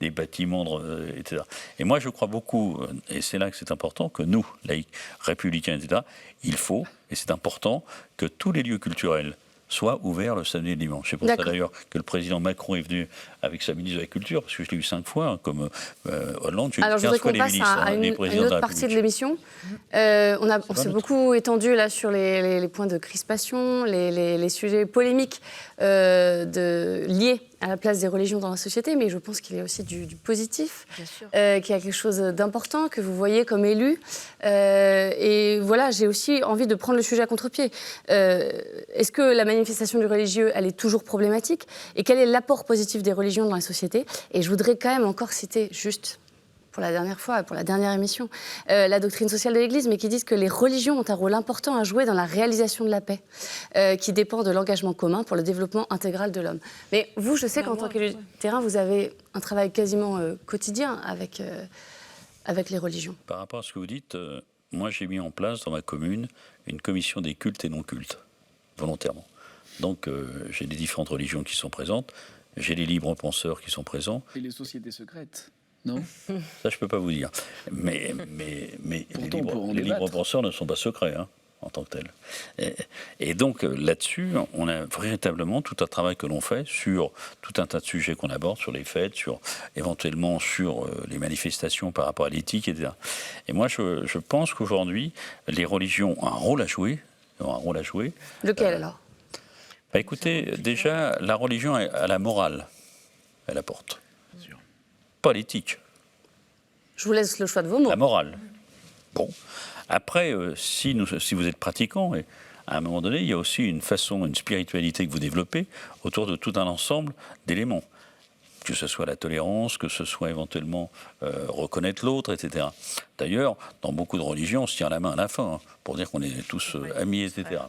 des bâtiments, etc. Et moi, je crois beaucoup, et c'est là que c'est important, que nous, laïcs, républicains, etc., il faut, et c'est important, que tous les lieux culturels soient ouverts le samedi et le dimanche. C'est pour ça d'ailleurs que le président Macron est venu avec sa ministre de la Culture, parce que je l'ai eu 5 fois, hein, comme Hollande, j'ai eu 15 Alors, je voudrais fois qu'on les passe ministres, à les une présidents de autre la partie de République. l'émission. On s'est beaucoup étendu là sur les points de crispation, les sujets polémiques liés à la place des religions dans la société, mais je pense qu'il y a aussi du positif, qu'il y a quelque chose d'important que vous voyez comme élu. Et voilà, j'ai aussi envie de prendre le sujet à contre-pied. Est-ce que la manifestation du religieux, elle est toujours problématique? Et quel est l'apport positif des religions dans la société? Et je voudrais quand même encore citer, juste pour la dernière fois, pour la dernière émission, la doctrine sociale de l'Église, mais qui disent que les religions ont un rôle important à jouer dans la réalisation de la paix, qui dépend de l'engagement commun pour le développement intégral de l'homme. Mais vous, je sais qu'en tant qu'élu de terrain, vous avez un travail quasiment quotidien avec les religions. Par rapport à ce que vous dites, moi j'ai mis en place dans ma commune une commission des cultes et non-cultes, volontairement. Donc j'ai les différentes religions qui sont présentes, j'ai les libres penseurs qui sont présents. Et les sociétés secrètes, non? Ça, je ne peux pas vous dire. Mais Pourtant, les libres penseurs ne sont pas secrets, hein, en tant que tels. Et donc, là-dessus, on a véritablement tout un travail que l'on fait sur tout un tas de sujets qu'on aborde, sur les fêtes, éventuellement sur les manifestations par rapport à l'éthique, etc. Et moi, je pense qu'aujourd'hui, les religions ont un rôle à jouer. Lequel alors? Bah, écoutez, déjà, la religion a la morale. Elle apporte. Pas l'éthique. Je vous laisse le choix de vos mots. La morale. Bon. Après, si vous êtes pratiquant, et à un moment donné, il y a aussi une spiritualité que vous développez autour de tout un ensemble d'éléments. Que ce soit la tolérance, que ce soit éventuellement reconnaître l'autre, etc. D'ailleurs, dans beaucoup de religions, on se tient la main à la fin, hein, pour dire qu'on est tous amis, etc.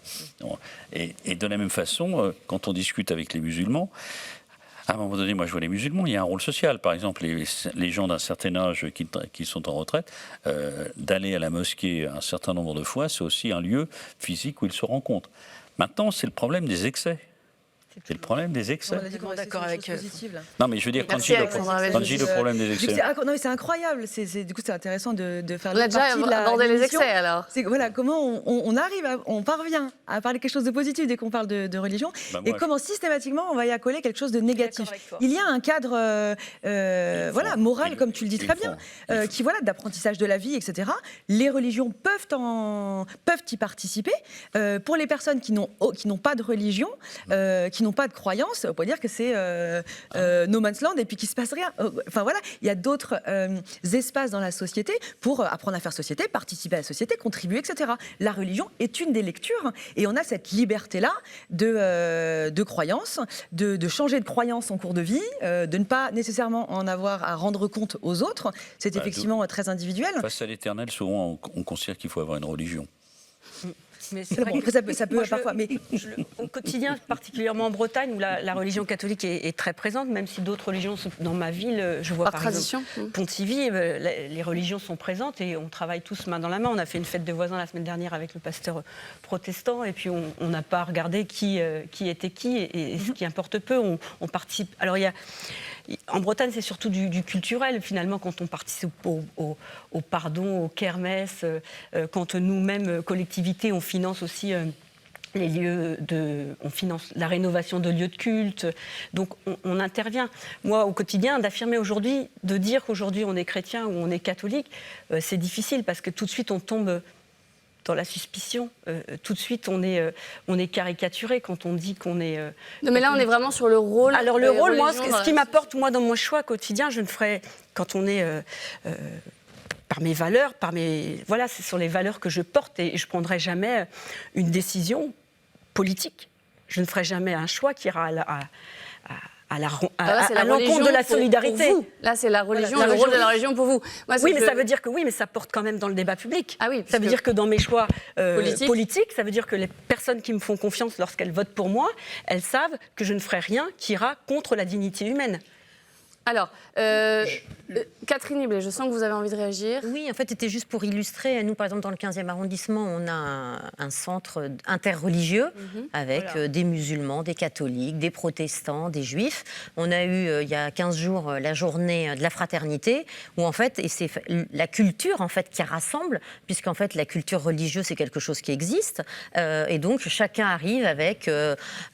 Et de la même façon, quand on discute avec les musulmans, à un moment donné, moi je vois les musulmans, il y a un rôle social. Par exemple, les gens d'un certain âge qui sont en retraite, d'aller à la mosquée un certain nombre de fois, c'est aussi un lieu physique où ils se rencontrent. Maintenant, c'est le problème des excès. C'est le problème des excès. On a dit qu'on restait D'accord sur avec des choses positives, là. Non, mais je veux dire, quand Merci, Alexandra. je dis le problème des excès. Non, mais c'est incroyable. Du coup, c'est intéressant de faire On a déjà partie de la abordé les l'émission. excès alors. C'est voilà comment on parvient à parler quelque chose de positif dès qu'on parle de religion, Bah, et moi, comment systématiquement on va y accoler quelque chose de négatif. avec toi. Il y a un cadre moral, comme tu le dis très bien, qui d'apprentissage de la vie, etc. Les religions peuvent y participer. Pour les personnes qui n'ont pas de religion, qui n'ont pas de croyance, on peut dire que c'est no man's land et puis qu'il se passe rien. Enfin voilà, il y a d'autres espaces dans la société pour apprendre à faire société, participer à la société, contribuer, etc. La religion est une des lectures et on a cette liberté-là de croyance, de changer de croyance en cours de vie, de ne pas nécessairement en avoir à rendre compte aux autres. C'est effectivement très individuel. Face à l'éternel, souvent on considère qu'il faut avoir une religion. Mais c'est vrai que ça peut parfois. Mais au quotidien, particulièrement en Bretagne, où la religion catholique est très présente, même si d'autres religions sont dans ma ville, je vois par tradition. exemple Pontivy, les religions sont présentes et on travaille tous main dans la main. On a fait une fête de voisins la semaine dernière avec le pasteur protestant et puis on n'a pas regardé qui était qui et ce qui importe peu. On participe. Alors en Bretagne, c'est surtout du culturel, finalement, quand on participe au pardon, aux kermesses, quand nous-mêmes, collectivités, on finance aussi on finance la rénovation de lieux de culte, donc on intervient. Moi, au quotidien, d'affirmer aujourd'hui, de dire qu'aujourd'hui on est chrétien ou on est catholique, c'est difficile parce que tout de suite on tombe dans la suspicion. Tout de suite, on est caricaturé quand on dit qu'on est... Non, mais là, on est vraiment sur le rôle. Alors, le rôle, moi, ce qui m'apporte, moi, dans mon choix quotidien, je ne ferai... Quand on est... par mes valeurs, voilà, ce sont les valeurs que je porte et je ne prendrai jamais une décision politique. Je ne ferai jamais un choix qui ira à l'encontre de la solidarité. Pour vous. Là, c'est la religion, le rôle de la religion pour vous. Moi, oui, mais ça veut dire que mais ça porte quand même dans le débat public. Ah oui, ça veut dire que dans mes choix politiques, ça veut dire que les personnes qui me font confiance lorsqu'elles votent pour moi, elles savent que je ne ferai rien qui ira contre la dignité humaine. Alors, Catherine Hiblet, je sens que vous avez envie de réagir. Oui, en fait, c'était juste pour illustrer. Nous, par exemple, dans le 15e arrondissement, on a un centre interreligieux avec des musulmans, des catholiques, des protestants, des juifs. On a eu, il y a 15 jours, la journée de la fraternité, où, en fait, et c'est la culture, en fait, qui rassemble, puisqu'en fait, la culture religieuse, c'est quelque chose qui existe. Et donc, chacun arrive avec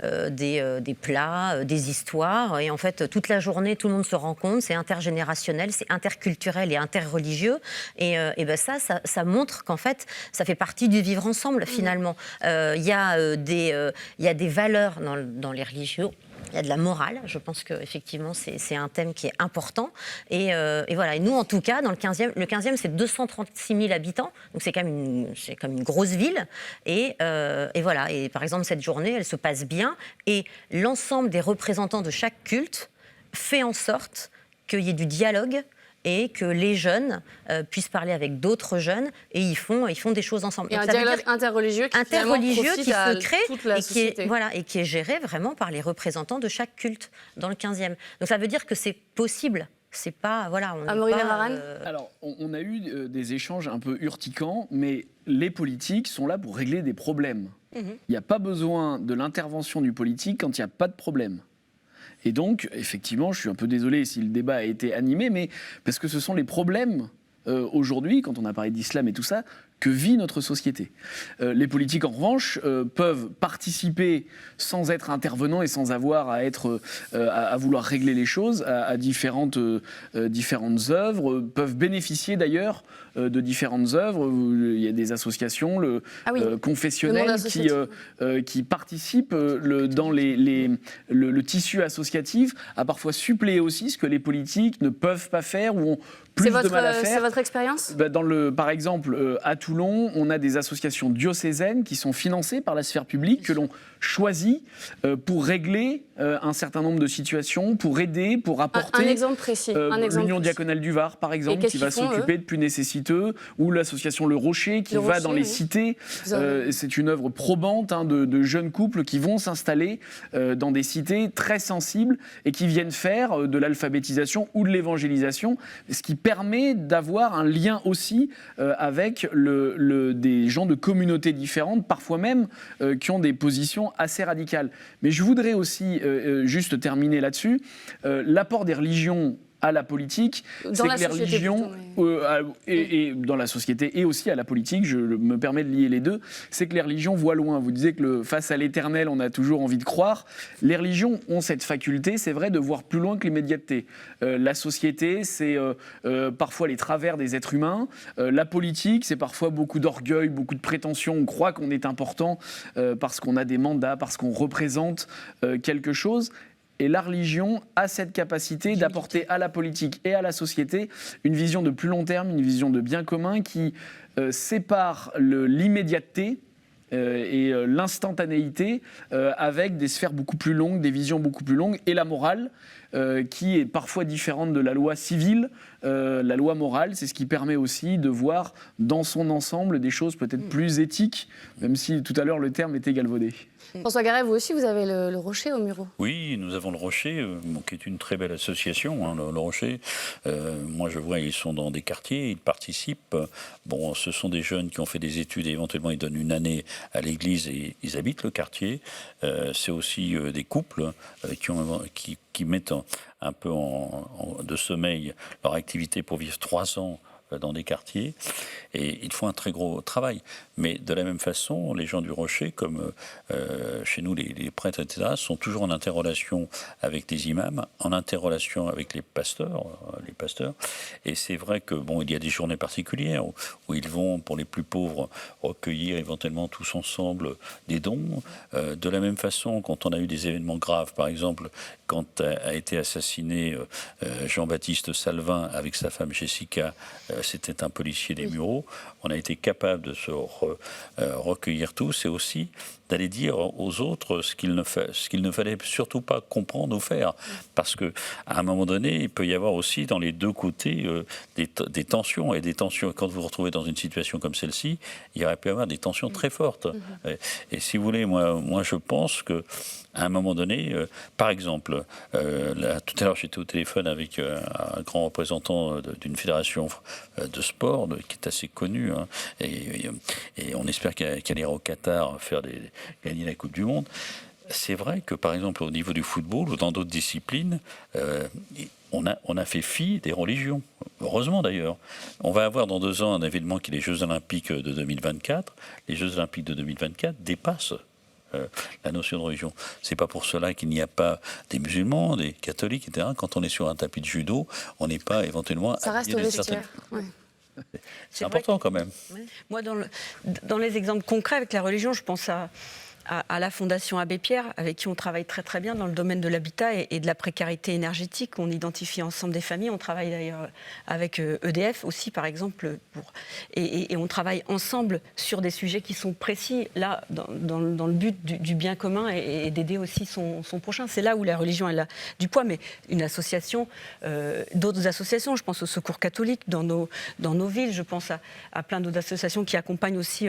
des plats, des histoires. Et en fait, toute la journée, tout le monde se rencontre. C'est intergénérationnel, c'est interculturel et interreligieux. Et ben ça montre qu'en fait, ça fait partie du vivre ensemble, finalement. Il y a des valeurs dans les religions. Il y a de la morale. Je pense qu'effectivement, c'est un thème qui est important. Et voilà. Et nous, en tout cas, dans le 15e, c'est 236 000 habitants. Donc, c'est quand même une grosse ville. Et voilà. Et par exemple, cette journée, elle se passe bien. Et l'ensemble des représentants de chaque culte fait en sorte qu'il y ait du dialogue et que les jeunes puissent parler avec d'autres jeunes et ils font des choses ensemble. Et un dialogue interreligieux qui se crée toute la société. Et qui est géré vraiment par les représentants de chaque culte dans le 15e. Donc ça veut dire que c'est possible. C'est pas... Voilà, Amaury Verhaeren. Alors, on a eu des échanges un peu urticants, mais les politiques sont là pour régler des problèmes. Il n'y a pas besoin de l'intervention du politique quand il n'y a pas de problème. Et donc, effectivement, je suis un peu désolé si le débat a été animé, mais parce que ce sont les problèmes, aujourd'hui, quand on a parlé d'islam et tout ça, que vit notre société. Les politiques, en revanche, peuvent participer sans être intervenants et sans avoir à vouloir régler les choses à différentes œuvres, peuvent bénéficier d'ailleurs de différentes œuvres. Il y a des associations confessionnelles qui participent dans le tissu associatif à parfois suppléer aussi ce que les politiques ne peuvent pas faire ou ont plus de mal à faire. C'est votre expérience ? Par exemple, à Toulon, on a des associations diocésaines qui sont financées par la sphère publique, que l'on choisit pour régler un certain nombre de situations, pour aider, pour apporter. Un exemple précis. L'Union diaconale du Var, par exemple, qui va s'occuper de plus nécessiteux, ou l'association Le Rocher, qui va dans les cités. C'est une œuvre probante de jeunes couples qui vont s'installer dans des cités très sensibles et qui viennent faire de l'alphabétisation ou de l'évangélisation, ce qui permet d'avoir un lien aussi avec des gens de communautés différentes, parfois même qui ont des positions assez radicales. Mais je voudrais aussi juste terminer là-dessus. L'apport des religions à la politique, c'est que les religions, et dans la société et aussi à la politique, je me permets de lier les deux, c'est que les religions voient loin. Vous disiez que face à l'éternel, on a toujours envie de croire. Les religions ont cette faculté, c'est vrai, de voir plus loin que l'immédiateté. La société, c'est parfois les travers des êtres humains. La politique, c'est parfois beaucoup d'orgueil, beaucoup de prétention. On croit qu'on est important parce qu'on a des mandats, parce qu'on représente quelque chose. Et la religion a cette capacité d'apporter à la politique et à la société une vision de plus long terme, une vision de bien commun qui sépare l'immédiateté et l'instantanéité avec des sphères beaucoup plus longues, des visions beaucoup plus longues, et la morale qui est parfois différente de la loi civile. La loi morale, c'est ce qui permet aussi de voir dans son ensemble des choses peut-être plus éthiques, même si tout à l'heure le terme était galvaudé. François Garret, vous aussi, vous avez le Rocher au Murau. Oui, nous avons le Rocher, qui est une très belle association. Hein, le Rocher, moi je vois, ils sont dans des quartiers, ils participent. Bon, ce sont des jeunes qui ont fait des études et éventuellement ils donnent une année à l'église et ils habitent le quartier. C'est aussi des couples qui mettent un peu de sommeil leur activité pour vivre 3 ans dans des quartiers, et ils font un très gros travail. Mais de la même façon, les gens du Rocher, comme chez nous les prêtres, etc., sont toujours en interrelation avec des imams, en interrelation avec les pasteurs. Et c'est vrai que bon, il y a des journées particulières où ils vont, pour les plus pauvres, recueillir éventuellement tous ensemble des dons. De la même façon, quand on a eu des événements graves, par exemple, quand a été assassiné Jean-Baptiste Salvin avec sa femme Jessica, c'était un policier des Mureaux, on a été capable de se recueillir tous et aussi d'aller dire aux autres ce qu'il ne fallait surtout pas comprendre ou faire. Parce qu'à un moment donné, il peut y avoir aussi dans les deux côtés des tensions. Et des tensions, quand vous vous retrouvez dans une situation comme celle-ci, il y aurait pu y avoir des tensions très fortes. Et si vous voulez, moi je pense que à un moment donné, par exemple, tout à l'heure j'étais au téléphone avec un grand représentant d'une fédération de sport qui est assez connue, hein, et on espère qu'elle ira au Qatar gagner la Coupe du Monde. C'est vrai que par exemple au niveau du football ou dans d'autres disciplines, on a fait fi des religions. Heureusement d'ailleurs. On va avoir dans 2 ans un événement qui est les Jeux Olympiques de 2024. Les Jeux Olympiques de 2024 dépassent la notion de religion. C'est pas pour cela qu'il n'y a pas des musulmans, des catholiques, etc. Quand on est sur un tapis de judo, on n'est pas éventuellement... Ça reste au vestiaire. C'est important quand même. Moi, dans les exemples concrets avec la religion, je pense à la Fondation Abbé Pierre, avec qui on travaille très très bien dans le domaine de l'habitat et de la précarité énergétique. On identifie ensemble des familles. On travaille d'ailleurs avec EDF aussi, par exemple, et on travaille ensemble sur des sujets qui sont précis, là, dans le but du bien commun et d'aider aussi son prochain. C'est là où la religion elle a du poids, mais une association, d'autres associations, je pense au Secours catholique dans nos villes, je pense à plein d'autres associations qui accompagnent aussi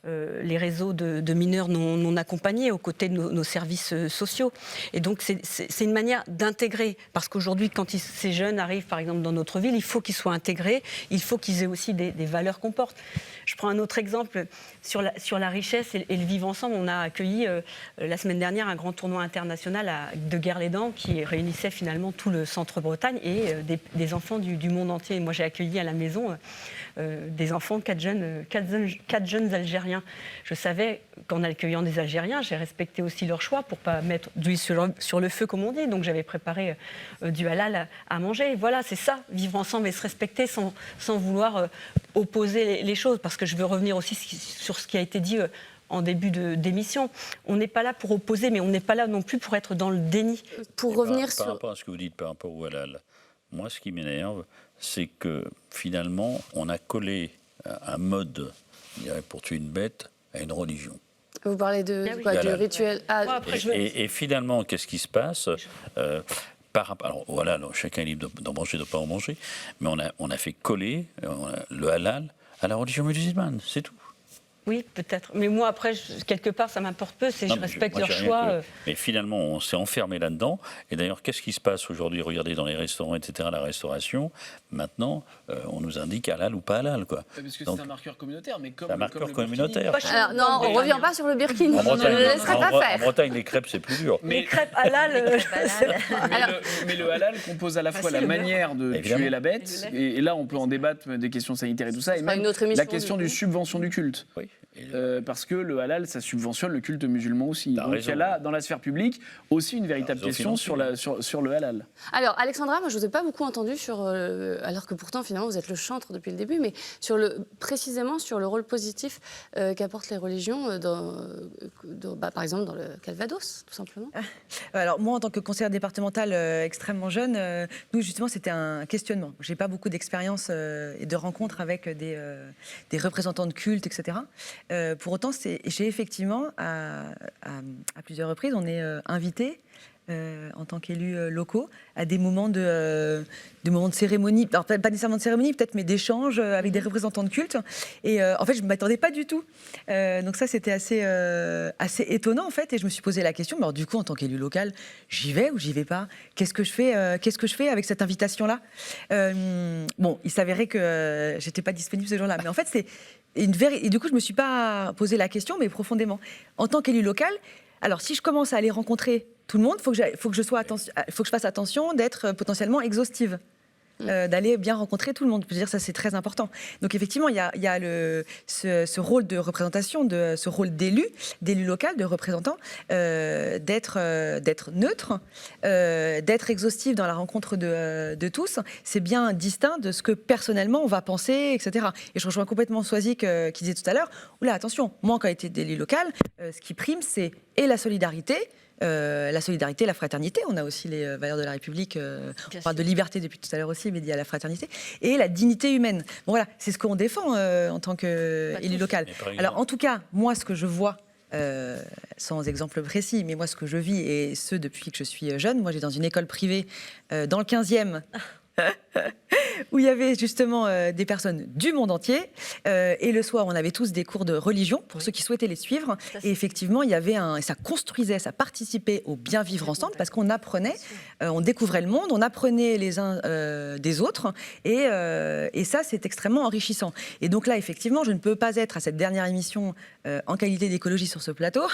les réseaux de mineurs non accompagnés aux côtés de nos services sociaux. Et donc, c'est une manière d'intégrer. Parce qu'aujourd'hui, quand ces jeunes arrivent, par exemple, dans notre ville, il faut qu'ils soient intégrés, il faut qu'ils aient aussi des valeurs qu'on porte. Je prends un autre exemple sur la richesse et le vivre ensemble. On a accueilli la semaine dernière un grand tournoi international de Guerre-les-Dents qui réunissait finalement tout le centre-Bretagne et des enfants du monde entier. Et moi, j'ai accueilli à la maison des enfants, 4 jeunes Algériens. Je savais qu'en accueillant des Algériens, j'ai respecté aussi leur choix pour ne pas mettre d'huile sur le feu, comme on dit. Donc j'avais préparé du halal à manger. Voilà, c'est ça, vivre ensemble et se respecter sans vouloir opposer les choses. Parce que je veux revenir aussi sur ce qui a été dit en début d'émission. On n'est pas là pour opposer, mais on n'est pas là non plus pour être dans le déni. Pour revenir par rapport à ce que vous dites par rapport au halal, moi ce qui m'énerve, c'est que finalement on a collé un mode, je dirais, pour tuer une bête à une religion. Vous parlez du rituel. Et finalement, qu'est-ce qui se passe alors voilà, chacun est libre d'en manger, de ne pas en manger, mais on a fait coller le halal à la religion musulmane, c'est tout. Oui, peut-être. Mais moi, après, quelque part, ça m'importe peu. Je respecte leur choix. Mais finalement, on s'est enfermé là-dedans. Et d'ailleurs, qu'est-ce qui se passe aujourd'hui? Regardez dans les restaurants, etc., la restauration. Maintenant, on nous indique halal ou pas halal, quoi. Parce que c'est un marqueur communautaire, mais comme un marqueur communautaire. Alors, non, on ne revient pas sur le burkini. On ne le laisserait pas faire. En Bretagne, les crêpes, c'est plus dur. Les crêpes halal. Mais le halal compose à la fois la manière de tuer la bête, et là, on peut en débattre des questions sanitaires et tout ça, et même la question du subvention du culte. Oui. Parce que le halal, ça subventionne le culte musulman aussi. Donc raison. il y a là, dans la sphère publique, aussi une véritable question sur le halal. Alors, Alexandra, moi, je ne vous ai pas beaucoup entendu alors que pourtant, finalement, vous êtes le chantre depuis le début, mais précisément sur le rôle positif qu'apportent les religions, par exemple, dans le Calvados, tout simplement. Alors, moi, en tant que conseillère départementale extrêmement jeune, nous, justement, c'était un questionnement. Je n'ai pas beaucoup d'expérience et de rencontres avec des représentants de culte, etc. Pour autant, j'ai effectivement, à plusieurs reprises, on est invité en tant qu'élus locaux à des moments de cérémonie, alors pas nécessairement de cérémonie peut-être, mais d'échanges avec des représentants de culte. Et en fait, je ne m'attendais pas du tout. Donc ça, c'était assez étonnant en fait. Et je me suis posé la question, mais alors, du coup, en tant qu'élu local, j'y vais ou j'y vais pas? Qu'est-ce que je fais avec cette invitation-là? Bon, il s'avérait que j'étais pas disponible ce jour-là. Mais en fait, c'est et du coup, je me suis pas posé la question, mais profondément. En tant qu'élu local, alors si je commence à aller rencontrer tout le monde, il faut que je fasse attention d'être potentiellement exhaustive. D'aller bien rencontrer tout le monde. Je veux dire, ça, c'est très important. Donc, effectivement, il y a ce rôle de représentation, ce rôle d'élu local, de représentant, d'être neutre, d'être exhaustif dans la rencontre de tous. C'est bien distinct de ce que, personnellement, on va penser, etc. Et je rejoins complètement Soisic qui disait tout à l'heure, oula, attention, moi, en qualité d'élu local, ce qui prime, c'est et la solidarité, la fraternité, on a aussi les valeurs de la République, on parle de liberté depuis tout à l'heure aussi, mais il y a la fraternité, et la dignité humaine. Bon voilà, c'est ce qu'on défend en tant qu'élu local. Alors en tout cas, moi ce que je vois, sans exemple précis, mais moi ce que je vis, et ce depuis que je suis jeune, moi j'ai dans une école privée dans le 15e, où il y avait justement des personnes du monde entier. Et le soir, on avait tous des cours de religion pour ceux qui souhaitaient les suivre. Et effectivement, il y avait et ça construisait, ça participait au bien vivre ensemble parce qu'on apprenait, on découvrait le monde, on apprenait les uns des autres. Et ça, c'est extrêmement enrichissant. Et donc là, effectivement, je ne peux pas être à cette dernière émission en qualité d'écologie sur ce plateau.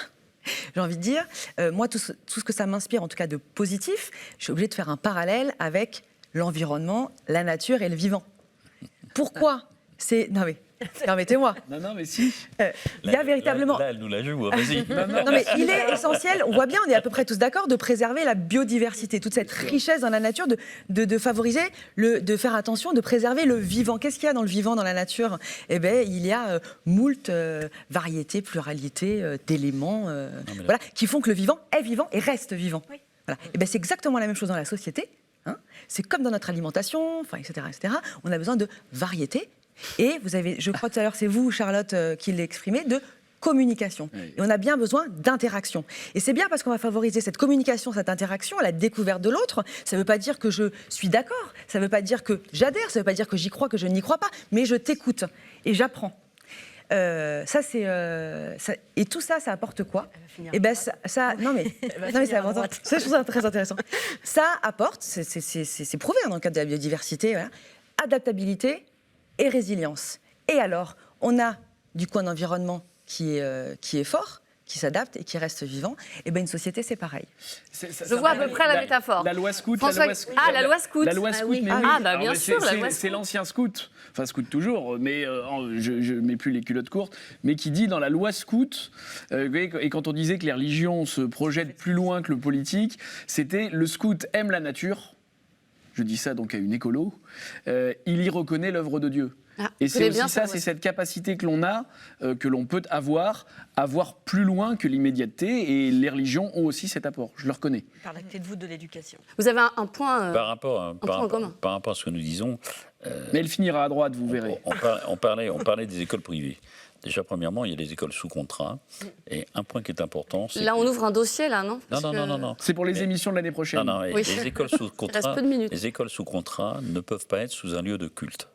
J'ai envie de dire, moi, tout ce que ça m'inspire, en tout cas de positif, je suis obligée de faire un parallèle avec l'environnement, la nature et le vivant. Pourquoi? Non mais, permettez-moi. Non, mais si. Il y a véritablement... Là, elle nous la joue, vas-y. Non mais il est essentiel, on voit bien, on est à peu près tous d'accord, de préserver la biodiversité, toute cette richesse dans la nature, de favoriser, de faire attention, de préserver le vivant. Qu'est-ce qu'il y a dans le vivant, dans la nature? Eh bien, il y a moult variétés, pluralité d'éléments voilà, qui font que le vivant est vivant et reste vivant. Oui. Voilà. Eh bien, c'est exactement la même chose dans la société. Hein, c'est comme dans notre alimentation, enfin, etc., etc. On a besoin de variété. Et vous avez, je crois tout à l'heure, c'est vous, Charlotte, qui l'exprimez, de communication. Oui. Et on a bien besoin d'interaction. Et c'est bien parce qu'on va favoriser cette communication, cette interaction, la découverte de l'autre. Ça ne veut pas dire que je suis d'accord, ça ne veut pas dire que j'adhère, ça ne veut pas dire que j'y crois, que je n'y crois pas, mais je t'écoute et j'apprends. Ça c'est et tout ça, ça apporte quoi? Et ben non mais c'est important. Ça, je trouve ça très intéressant. Ça apporte, c'est prouvé dans le cadre de la biodiversité, voilà, adaptabilité et résilience. Et alors, on a du coup un environnement qui est fort, qui s'adapte et qui reste vivant. Et ben une société, c'est pareil. Je vois à peu près la métaphore. La loi scout. La loi scout. La loi scout, mais oui. Bah, bien sûr, la loi scout. C'est l'ancien scout, enfin scout toujours, mais je mets plus les culottes courtes, mais qui dit dans la loi scout, et quand on disait que les religions se projettent plus loin que le politique, c'était le scout aime la nature, je dis ça donc à une écolo, il y reconnaît l'œuvre de Dieu. Et c'est aussi ça, c'est cette capacité que l'on a, que l'on peut avoir plus loin que l'immédiateté, et les religions ont aussi cet apport, je le reconnais. Par la clé de voûte de l'éducation. Vous avez un point par rapport à ce que nous disons... Mais elle finira à droite, vous verrez. On parlait des écoles privées. Déjà, premièrement, il y a les écoles sous contrat. Et un point qui est important, c'est là, on ouvre un dossier, là, non? Non. C'est pour les émissions de l'année prochaine. Non, oui. Les écoles sous contrat, ne peuvent pas être sous un lieu de culte.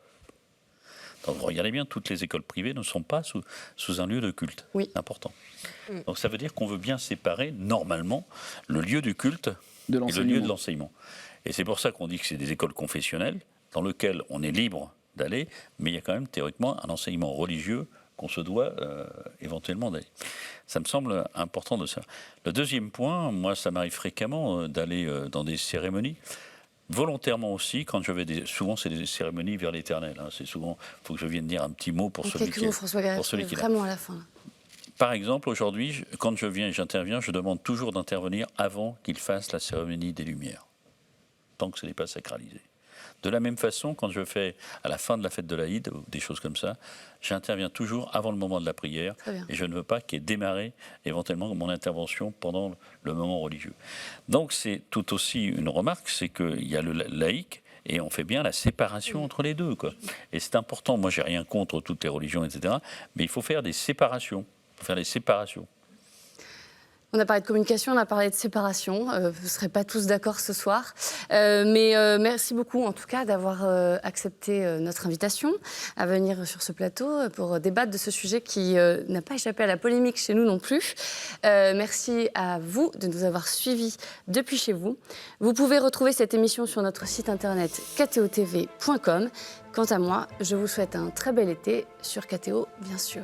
Donc, regardez bien, toutes les écoles privées ne sont pas sous un lieu de culte. Oui. Important. Donc, ça veut dire qu'on veut bien séparer, normalement, le lieu du culte et le lieu de l'enseignement. Et c'est pour ça qu'on dit que c'est des écoles confessionnelles, dans lesquelles on est libre d'aller, mais il y a quand même, théoriquement, un enseignement religieux qu'on se doit éventuellement d'aller. Ça me semble important de ça. Le deuxième point, moi, ça m'arrive fréquemment d'aller dans des cérémonies, volontairement aussi, quand je vais souvent c'est des cérémonies vers l'éternel. Hein. C'est souvent, il faut que je vienne dire un petit mot pour celui qui est vraiment à la fin. Par exemple, aujourd'hui, quand je viens et j'interviens, je demande toujours d'intervenir avant qu'il fasse la cérémonie des Lumières, tant que ce n'est pas sacralisé. De la même façon, quand je fais à la fin de la fête de l'Aïd, ou des choses comme ça, j'interviens toujours avant le moment de la prière, et je ne veux pas qu'il y ait démarré éventuellement mon intervention pendant le moment religieux. Donc c'est tout aussi une remarque, c'est qu'il y a le laïc Et on fait bien la séparation entre les deux, quoi. Et c'est important. Moi, j'ai rien contre toutes les religions, etc. Mais il faut faire des séparations. Il faut faire des séparations. On a parlé de communication, on a parlé de séparation. Vous ne serez pas tous d'accord ce soir. Mais merci beaucoup, en tout cas, d'avoir accepté notre invitation à venir sur ce plateau pour débattre de ce sujet qui n'a pas échappé à la polémique chez nous non plus. Merci à vous de nous avoir suivis depuis chez vous. Vous pouvez retrouver cette émission sur notre site internet ktotv.com. Quant à moi, je vous souhaite un très bel été sur KTO, bien sûr.